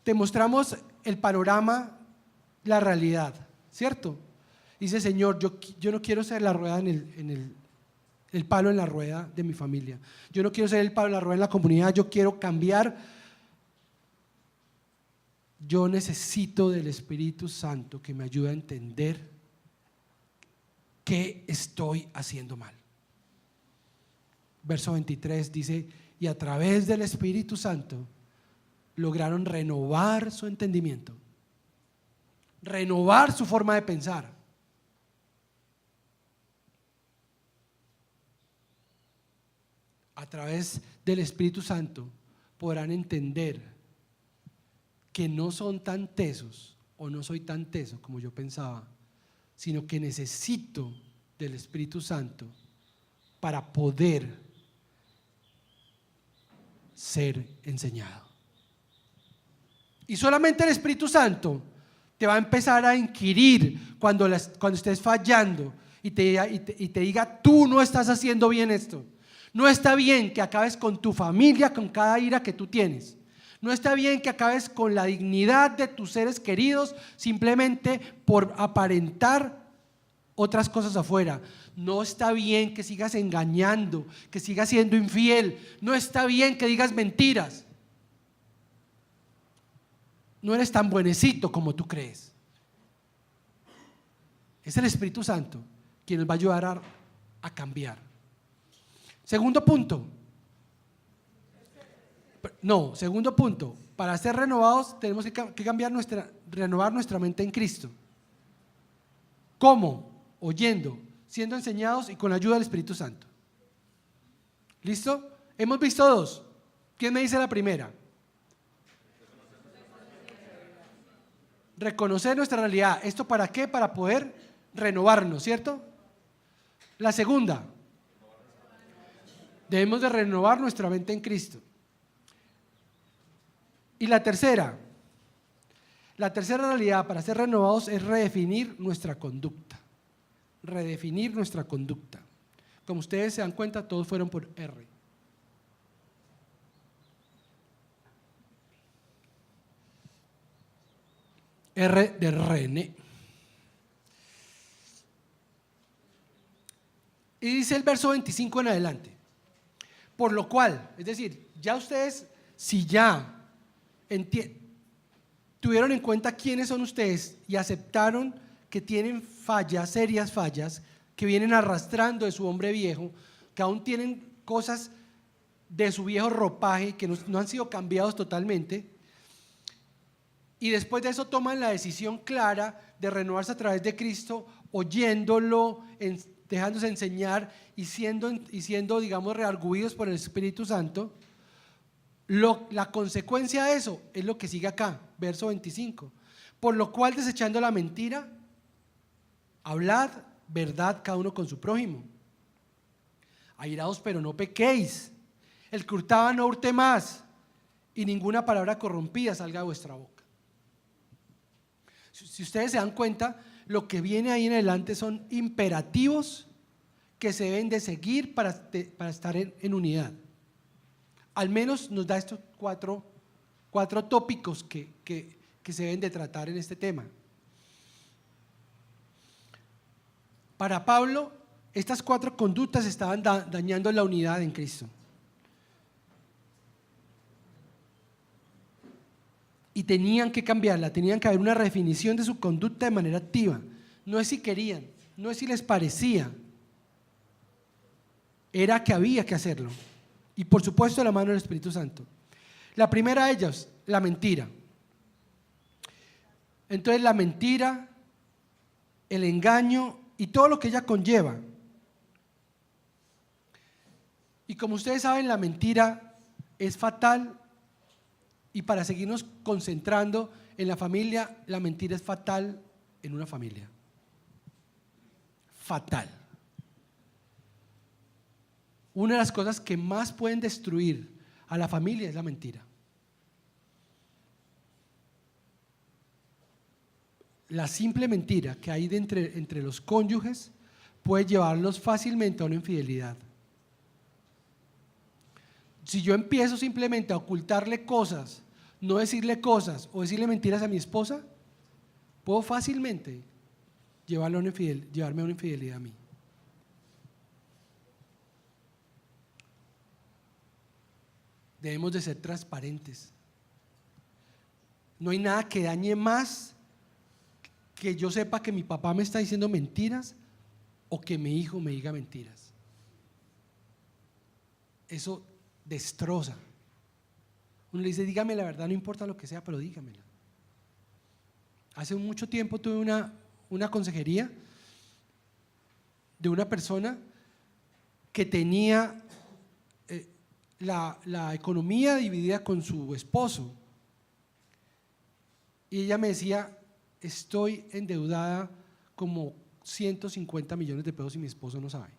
te mostramos el panorama, la realidad, ¿cierto? Dice: Señor, yo no quiero ser la rueda el palo en la rueda de mi familia. Yo no quiero ser el palo en la rueda en la comunidad. Yo quiero cambiar. Yo necesito del Espíritu Santo que me ayude a entender qué estoy haciendo mal. Verso 23 dice: y a través del Espíritu Santo lograron renovar su entendimiento renovar su forma de pensar. A través del Espíritu Santo podrán entender que no son tan tesos o no soy tan teso como yo pensaba, sino que necesito del Espíritu Santo para poder ser enseñado. Y solamente el Espíritu Santo te va a empezar a inquirir cuando estés fallando y te diga: tú no estás haciendo bien esto. No está bien que acabes con tu familia, con cada ira que tú tienes. No está bien que acabes con la dignidad de tus seres queridos simplemente por aparentar otras cosas afuera. No está bien que sigas engañando, que sigas siendo infiel. No está bien que digas mentiras. No eres tan buenecito como tú crees. Es el Espíritu Santo quien nos va a ayudar a cambiar. Segundo punto. Segundo punto. Para ser renovados tenemos que renovar nuestra mente en Cristo. ¿Cómo? Oyendo, siendo enseñados y con la ayuda del Espíritu Santo. ¿Listo? Hemos visto dos. ¿Quién me dice la primera? Reconocer nuestra realidad. ¿Esto para qué? Para poder renovarnos, ¿cierto? La segunda. Debemos de renovar nuestra mente en Cristo. Y la tercera realidad para ser renovados es redefinir nuestra conducta. Redefinir nuestra conducta. Como ustedes se dan cuenta, todos fueron por R. R de René. Y dice el verso 25 en adelante: por lo cual, es decir, ya ustedes, si ya tuvieron en cuenta quiénes son ustedes y aceptaron que tienen fallas, serias fallas, que vienen arrastrando de su hombre viejo, que aún tienen cosas de su viejo ropaje que no han sido cambiados totalmente, y después de eso toman la decisión clara de renovarse a través de Cristo, oyéndolo, dejándose enseñar y siendo, digamos, redargüidos por el Espíritu Santo. La consecuencia de eso es lo que sigue acá, verso 25. Por lo cual, desechando la mentira, hablad verdad cada uno con su prójimo. Airaos, pero no pequéis. El que hurtaba no hurte más, y ninguna palabra corrompida salga de vuestra boca. Si ustedes se dan cuenta, lo que viene ahí en adelante son imperativos que se deben de seguir para estar en unidad. Al menos nos da estos cuatro tópicos que se deben de tratar en este tema. Para Pablo, estas 4 conductas estaban dañando la unidad en Cristo. Y tenían que cambiarla, tenían que haber una redefinición de su conducta de manera activa. No es si querían, no es si les parecía, era que había que hacerlo. Y por supuesto de la mano del Espíritu Santo. La primera de ellas, la mentira. Entonces la mentira, el engaño y todo lo que ella conlleva. Y como ustedes saben, la mentira es fatal. Y para seguirnos concentrando en la familia, la mentira es fatal en una familia. Fatal. Una de las cosas que más pueden destruir a la familia es la mentira. La simple mentira que hay entre los cónyuges puede llevarlos fácilmente a una infidelidad. Si yo empiezo simplemente a ocultarle cosas, no decirle cosas o decirle mentiras a mi esposa, puedo fácilmente llevarme a una infidelidad a mí. Debemos de ser transparentes. No hay nada que dañe más que yo sepa que mi papá me está diciendo mentiras o que mi hijo me diga mentiras. Eso destroza. Uno le dice: dígame la verdad, no importa lo que sea, pero dígamela. Hace mucho tiempo tuve una consejería de una persona que tenía la economía dividida con su esposo. Y ella me decía, estoy endeudada como 150 millones de pesos y mi esposo no sabe.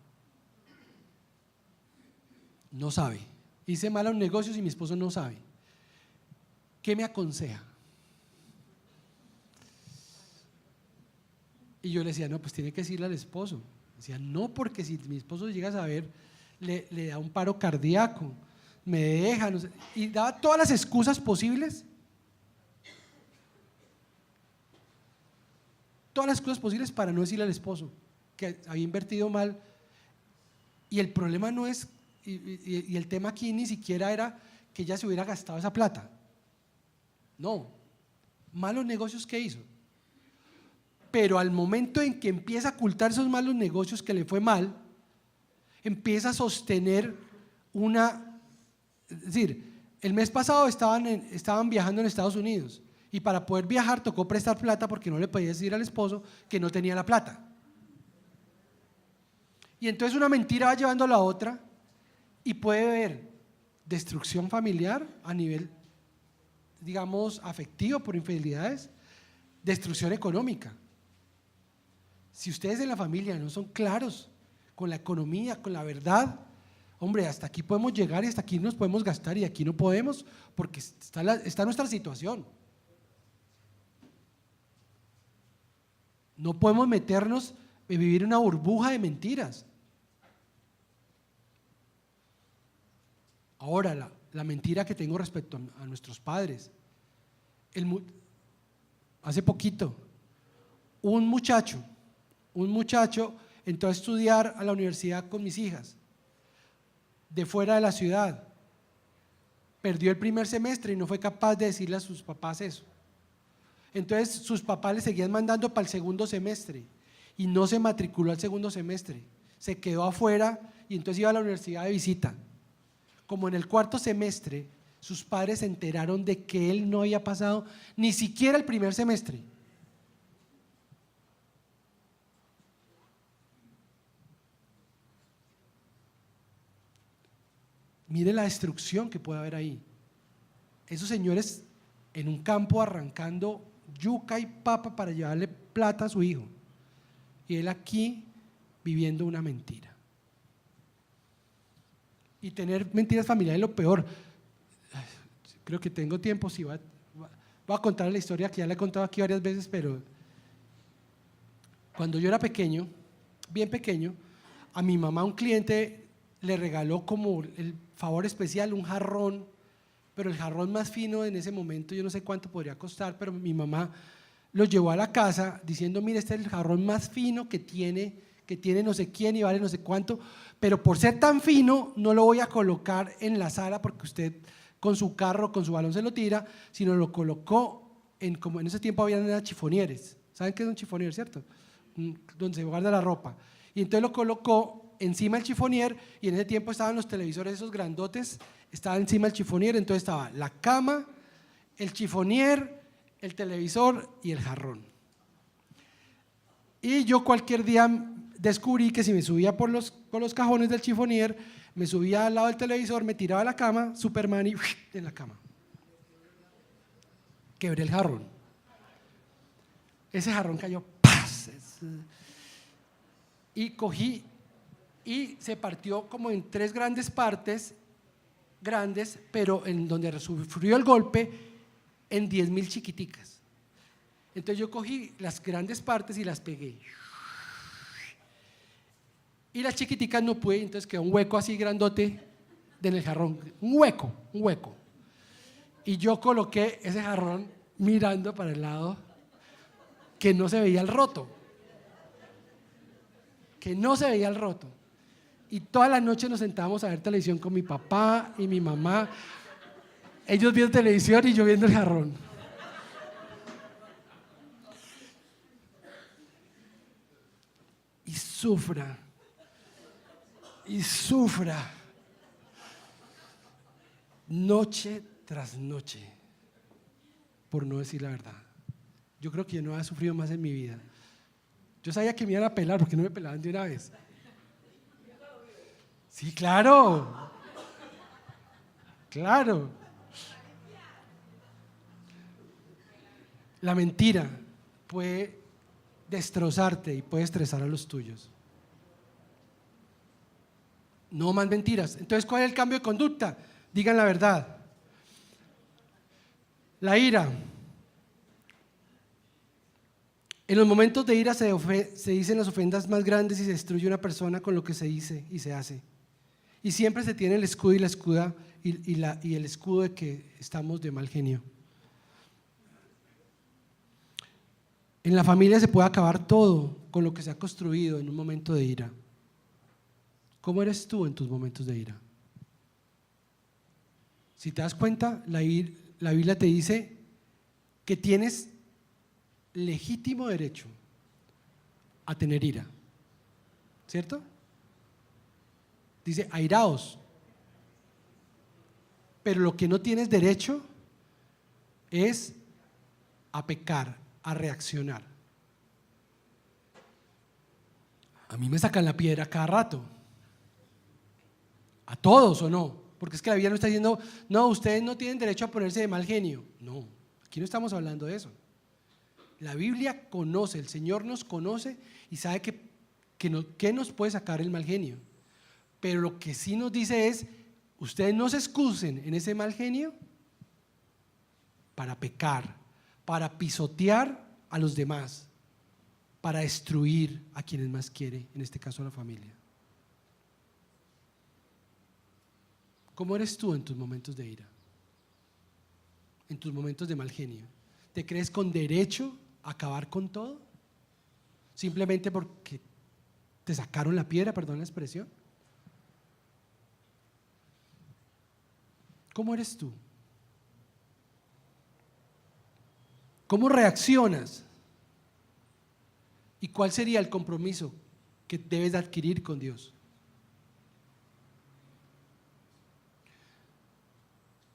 No sabe. Hice malos negocios y mi esposo no sabe. ¿Qué me aconseja? Y yo le decía, no, pues tiene que decirle al esposo. Decía, no, porque si mi esposo llega a saber, le da un paro cardíaco, me deja, no sé. Y daba todas las excusas posibles. Todas las excusas posibles para no decirle al esposo que había invertido mal. Y el problema no es, y el tema aquí ni siquiera era que ella se hubiera gastado esa plata. No, malos negocios que hizo. Pero al momento en que empieza a ocultar esos malos negocios que le fue mal, empieza a sostener es decir, el mes pasado estaban viajando en Estados Unidos y para poder viajar tocó prestar plata porque no le podía decir al esposo que no tenía la plata. Y entonces una mentira va llevando a la otra y puede haber destrucción familiar a nivel, digamos, afectivo por infidelidades, destrucción económica. Si ustedes en la familia no son claros con la economía, con la verdad, hombre, hasta aquí podemos llegar y hasta aquí nos podemos gastar y aquí no podemos porque está nuestra situación. No podemos meternos en vivir una burbuja de mentiras. Ahora, la mentira que tengo respecto a nuestros padres. Hace poquito, un muchacho entró a estudiar a la universidad con mis hijas, de fuera de la ciudad. Perdió el primer semestre y no fue capaz de decirle a sus papás eso. Entonces sus papás le seguían mandando para el segundo semestre y no se matriculó al segundo semestre, se quedó afuera y entonces iba a la universidad de visita. Como en el cuarto semestre sus padres se enteraron de que él no había pasado ni siquiera el primer semestre. Mire la destrucción que puede haber ahí. Esos señores en un campo arrancando yuca y papa para llevarle plata a su hijo. Y él aquí viviendo una mentira. Y tener mentiras familiares es lo peor. Creo que tengo tiempo, sí, voy a contar la historia que ya la he contado aquí varias veces, pero cuando yo era pequeño, bien pequeño, a mi mamá un cliente le regaló como el favor especial un jarrón, pero el jarrón más fino en ese momento, yo no sé cuánto podría costar, pero mi mamá lo llevó a la casa diciendo, mire, este es el jarrón más fino que tiene no sé quién y vale no sé cuánto, pero por ser tan fino no lo voy a colocar en la sala porque usted con su carro, con su balón se lo tira, sino lo colocó como en ese tiempo habían chifonieres. ¿Saben qué es un chifonier, cierto? Donde se guarda la ropa. Y entonces lo colocó encima del chifonier y en ese tiempo estaban los televisores esos grandotes, estaba encima del chifonier, entonces estaba la cama, el chifonier, el televisor y el jarrón. Y yo cualquier día descubrí que si me subía por los cajones del chifonier, me subía al lado del televisor, me tiraba a la cama, Superman y en la cama. Quebré el jarrón. Ese jarrón cayó, ¡paz! Y cogí y se partió como en 3 grandes partes, pero en donde sufrió el golpe, en 10.000 chiquiticas. Entonces yo cogí las grandes partes y las pegué. Y las chiquiticas no pude, entonces quedó un hueco así grandote en el jarrón, un hueco. Y yo coloqué ese jarrón mirando para el lado que no se veía el roto. Y toda la noche nos sentábamos a ver televisión con mi papá y mi mamá. Ellos viendo televisión y yo viendo el jarrón. Y sufra noche tras noche por no decir la verdad. Yo creo que yo no había sufrido más en mi vida. Yo sabía que me iban a pelar, porque no me pelaban de una vez. Sí, claro. Claro. La mentira puede destrozarte y puede estresar a los tuyos. No más mentiras. Entonces, ¿cuál es el cambio de conducta? Digan la verdad. La ira. En los momentos de ira se dicen las ofensas más grandes y se destruye una persona con lo que se dice y se hace. Y siempre se tiene el escudo y la escuda y el escudo de que estamos de mal genio. En la familia se puede acabar todo con lo que se ha construido en un momento de ira. ¿Cómo eres tú en tus momentos de ira? Si te das cuenta, la Biblia te dice que tienes legítimo derecho a tener ira, ¿cierto? Dice, airaos. Pero lo que no tienes derecho es a pecar, a reaccionar. A mí me sacan la piedra cada rato. ¿A todos o no? Porque es que la Biblia no está diciendo, no, ustedes no tienen derecho a ponerse de mal genio. No, aquí no estamos hablando de eso. La Biblia conoce, el Señor nos conoce y sabe que nos puede sacar el mal genio. Pero lo que sí nos dice es, ustedes no se excusen en ese mal genio para pecar, para pisotear a los demás, para destruir a quienes más quiere, en este caso a la familia. ¿Cómo eres tú en tus momentos de ira? En tus momentos de mal genio. ¿Te crees con derecho a acabar con todo? Simplemente porque te sacaron la piedra, perdón la expresión. ¿Cómo eres tú? ¿Cómo reaccionas? ¿Y cuál sería el compromiso que debes de adquirir con Dios?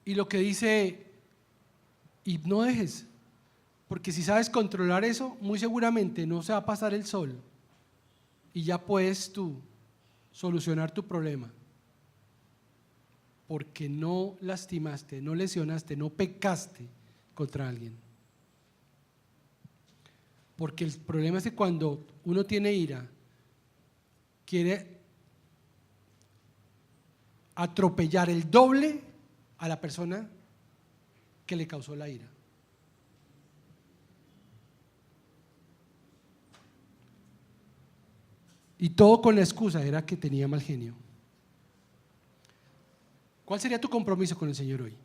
Y lo que dice, y no dejes, porque si sabes controlar eso, muy seguramente no se va a pasar el sol y ya puedes tú solucionar tu problema, porque no lastimaste, no lesionaste, no pecaste contra alguien. Porque el problema es que cuando uno tiene ira, quiere atropellar el doble a la persona que le causó la ira. Y todo con la excusa era que tenía mal genio. ¿Cuál sería tu compromiso con el Señor hoy?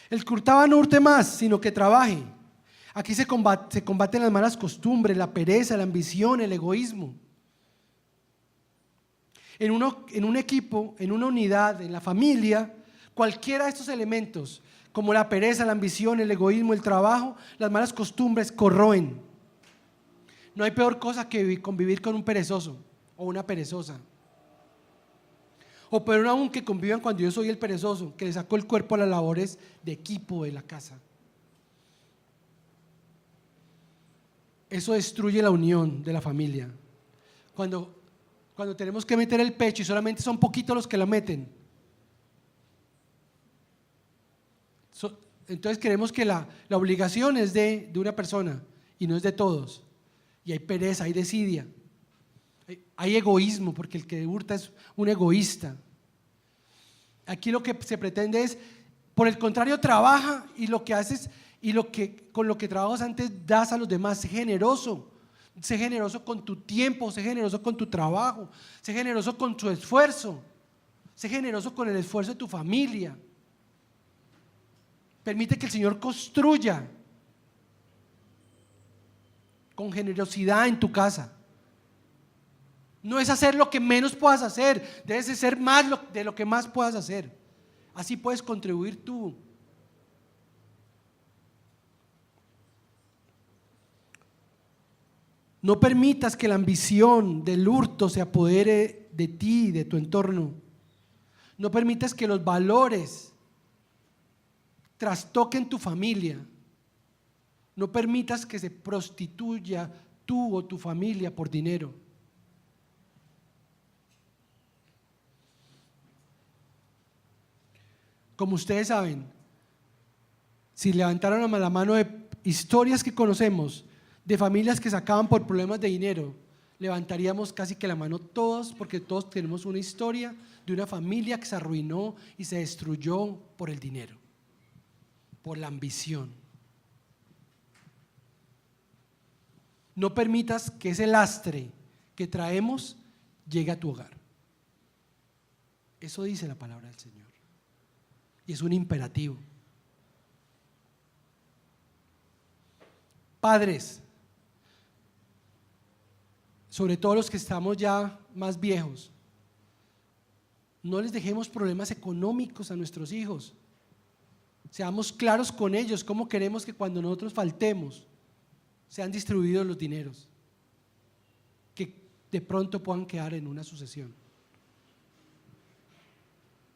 El que hurtaba no hurte más, sino que trabaje. Aquí se combaten las malas costumbres, la pereza, la ambición, el egoísmo. En un equipo, en una unidad, en la familia, cualquiera de estos elementos, como la pereza, la ambición, el egoísmo, el trabajo, las malas costumbres corroen. No hay peor cosa que convivir con un perezoso o una perezosa. O peor aún que convivan cuando yo soy el perezoso, que le sacó el cuerpo a las labores de equipo de la casa. Eso destruye la unión de la familia. Cuando tenemos que meter el pecho y solamente son poquitos los que la meten. Entonces creemos que la obligación es de una persona y no es de todos. Y hay pereza, hay desidia, hay egoísmo, porque el que hurta es un egoísta. Aquí lo que se pretende es, por el contrario, trabaja y lo que haces y con lo que trabajas antes das a los demás. Sé generoso con tu tiempo, sé generoso con tu trabajo, sé generoso con tu esfuerzo, sé generoso con el esfuerzo de tu familia. Permite que el Señor construya con generosidad en tu casa. No es hacer lo que menos puedas hacer, debes hacer más de lo que más puedas hacer. Así puedes contribuir tú. No permitas que la ambición del hurto se apodere de ti, de tu entorno. No permitas que los valores trastoquen tu familia. No permitas que se prostituya tú o tu familia por dinero. Como ustedes saben, si levantaron la mano de historias que conocemos, de familias que se acaban por problemas de dinero, levantaríamos casi que la mano todos, porque todos tenemos una historia de una familia que se arruinó y se destruyó por el dinero, por la ambición. No permitas que ese lastre que traemos llegue a tu hogar. Eso dice la palabra del Señor. Y es un imperativo. Padres, sobre todo los que estamos ya más viejos, no les dejemos problemas económicos a nuestros hijos. Seamos claros con ellos cómo queremos que cuando nosotros faltemos sean distribuidos los dineros que de pronto puedan quedar en una sucesión.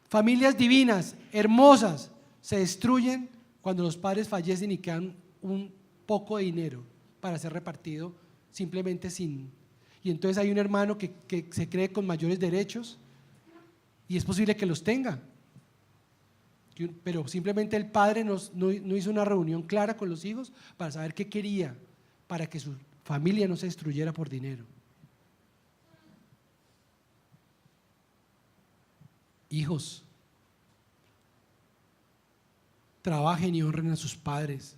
Familias divinas, hermosas, se destruyen cuando los padres fallecen y quedan un poco de dinero para ser repartido simplemente sin. Y entonces hay un hermano que se cree con mayores derechos y es posible que los tenga, pero simplemente el padre no hizo una reunión clara con los hijos para saber qué quería, para que su familia no se destruyera por dinero. Hijos, trabajen y honren a sus padres.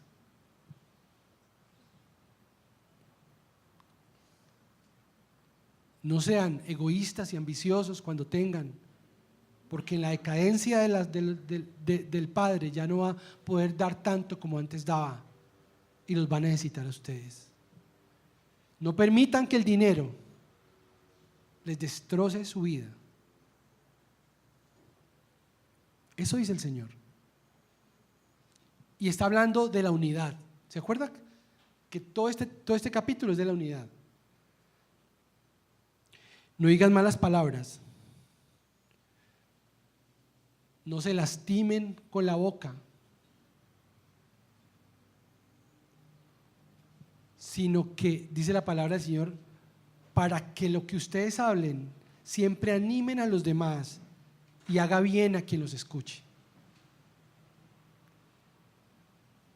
No sean egoístas y ambiciosos cuando tengan, porque en la decadencia del padre ya no va a poder dar tanto como antes daba y los va a necesitar a ustedes. No permitan que el dinero les destroce su vida. Eso dice el Señor. Y está hablando de la unidad. ¿Se acuerda? Que todo este capítulo es de la unidad. No digan malas palabras. No se lastimen con la boca, sino que, dice la palabra del Señor, para que lo que ustedes hablen siempre animen a los demás y haga bien a quien los escuche.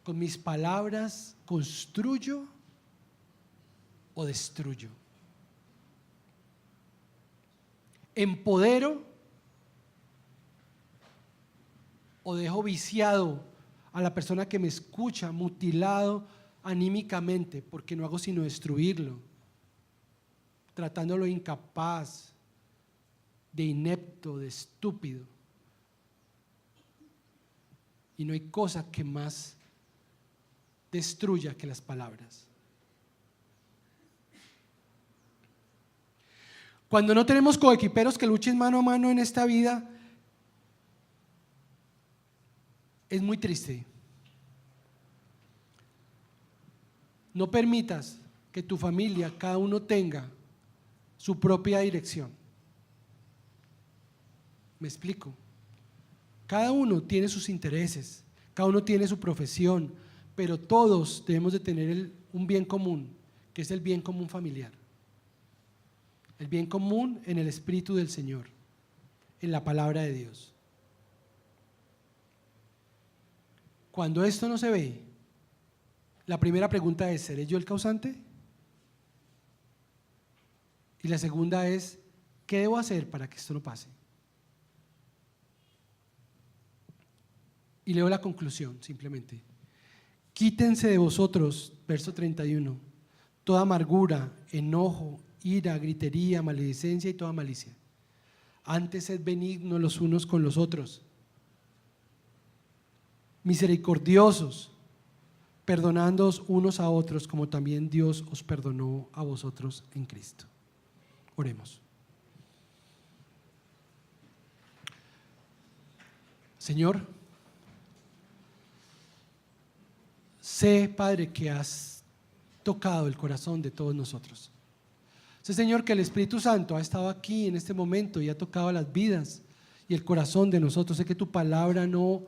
Con mis palabras construyo o destruyo. Empodero o dejo viciado a la persona que me escucha, mutilado anímicamente, porque no hago sino destruirlo, tratándolo incapaz, de inepto, de estúpido. Y no hay cosa que más destruya que las palabras. Cuando no tenemos coequiperos que luchen mano a mano en esta vida, es muy triste. No permitas que tu familia, cada uno tenga su propia dirección. ¿Me explico? Cada uno tiene sus intereses, cada uno tiene su profesión, pero todos debemos de tener un bien común, que es el bien común familiar. El bien común en el Espíritu del Señor, en la palabra de Dios. Cuando esto no se ve, la primera pregunta es: ¿seré yo el causante? Y la segunda es: ¿qué debo hacer para que esto no pase? Y leo la conclusión simplemente. Quítense de vosotros, verso 31, toda amargura, enojo, ira, gritería, maledicencia y toda malicia. Antes sed benignos los unos con los otros, misericordiosos, perdonándoos unos a otros, como también Dios os perdonó a vosotros en Cristo. Oremos. Señor, sé, Padre, que has tocado el corazón de todos nosotros. Sé, Señor, que el Espíritu Santo ha estado aquí en este momento y ha tocado las vidas y el corazón de nosotros. Sé que tu palabra no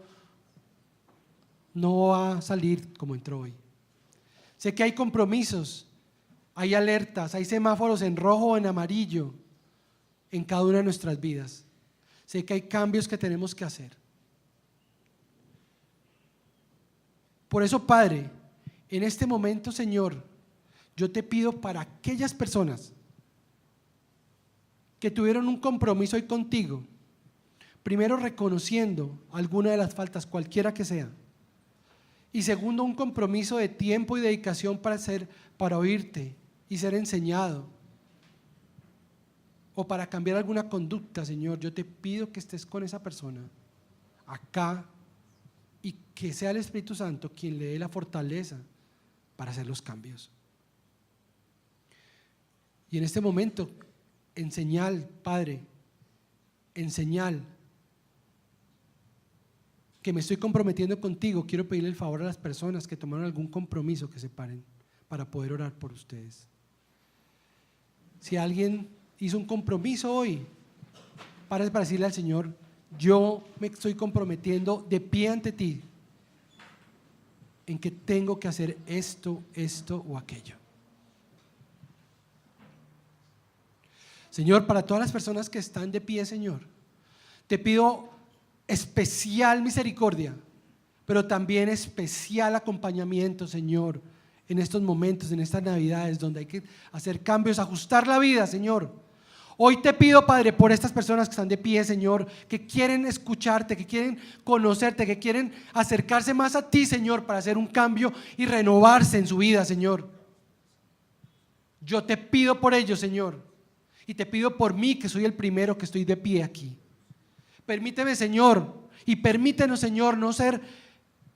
va a salir como entró hoy. Sé que hay compromisos, hay alertas, hay semáforos en rojo o en amarillo en cada una de nuestras vidas. Sé que hay cambios que tenemos que hacer. Por eso, Padre, en este momento, Señor, yo te pido para aquellas personas que tuvieron un compromiso hoy contigo, primero reconociendo alguna de las faltas, cualquiera que sea, y segundo, un compromiso de tiempo y dedicación para oírte y ser enseñado, o para cambiar alguna conducta, Señor, yo te pido que estés con esa persona acá y que sea el Espíritu Santo quien le dé la fortaleza para hacer los cambios. Y en este momento, en señal, Padre, en señal que me estoy comprometiendo contigo, quiero pedirle el favor a las personas que tomaron algún compromiso que se paren para poder orar por ustedes. Si alguien hizo un compromiso hoy, para decirle al Señor: yo me estoy comprometiendo de pie ante ti en que tengo que hacer esto o aquello. Señor, para todas las personas que están de pie, Señor, te pido especial misericordia, pero también especial acompañamiento, Señor, en estos momentos, en estas Navidades donde hay que hacer cambios, ajustar la vida, Señor. Hoy te pido, Padre, por estas personas que están de pie, Señor, que quieren escucharte, que quieren conocerte, que quieren acercarse más a ti, Señor, para hacer un cambio y renovarse en su vida, Señor. Yo te pido por ellos, Señor, y te pido por mí, que soy el primero que estoy de pie aquí. Permíteme, Señor, y permítenos, Señor, no ser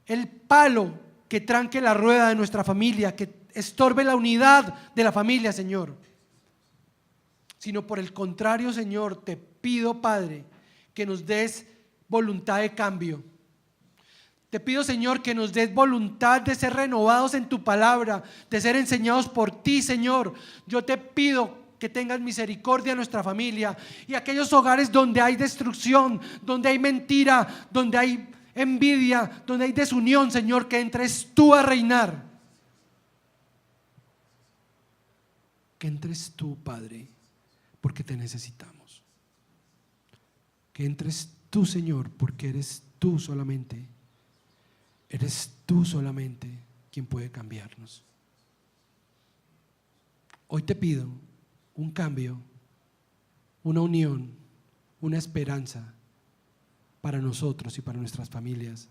el palo que tranque la rueda de nuestra familia, que estorbe la unidad de la familia, Señor, sino por el contrario, Señor, te pido, Padre, que nos des voluntad de cambio. Te pido, Señor, que nos des voluntad de ser renovados en tu palabra, de ser enseñados por ti, Señor. Yo te pido que tengas misericordia en nuestra familia y aquellos hogares donde hay destrucción, donde hay mentira, donde hay envidia, donde hay desunión, Señor, que entres tú a reinar. Que entres tú, Padre, porque te necesitamos. Que entres tú, Señor, porque eres tú solamente quien puede cambiarnos. Hoy te pido un cambio, una unión, una esperanza para nosotros y para nuestras familias,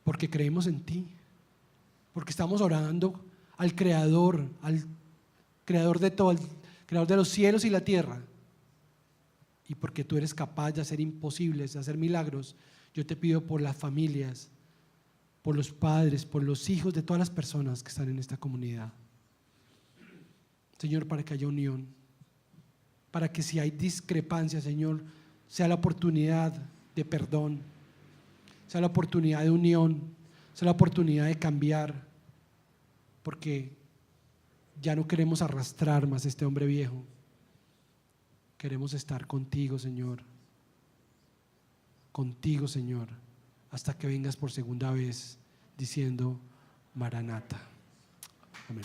porque creemos en ti, porque estamos orando al Creador de todo, al Creador de los cielos y la tierra, y porque tú eres capaz de hacer imposibles, de hacer milagros. Yo te pido por las familias, por los padres, por los hijos de todas las personas que están en esta comunidad, Señor, para que haya unión, para que si hay discrepancia, Señor, sea la oportunidad de perdón, sea la oportunidad de unión, sea la oportunidad de cambiar, porque ya no queremos arrastrar más este hombre viejo. Queremos estar contigo, Señor, hasta que vengas por segunda vez diciendo: Maranata. Amén.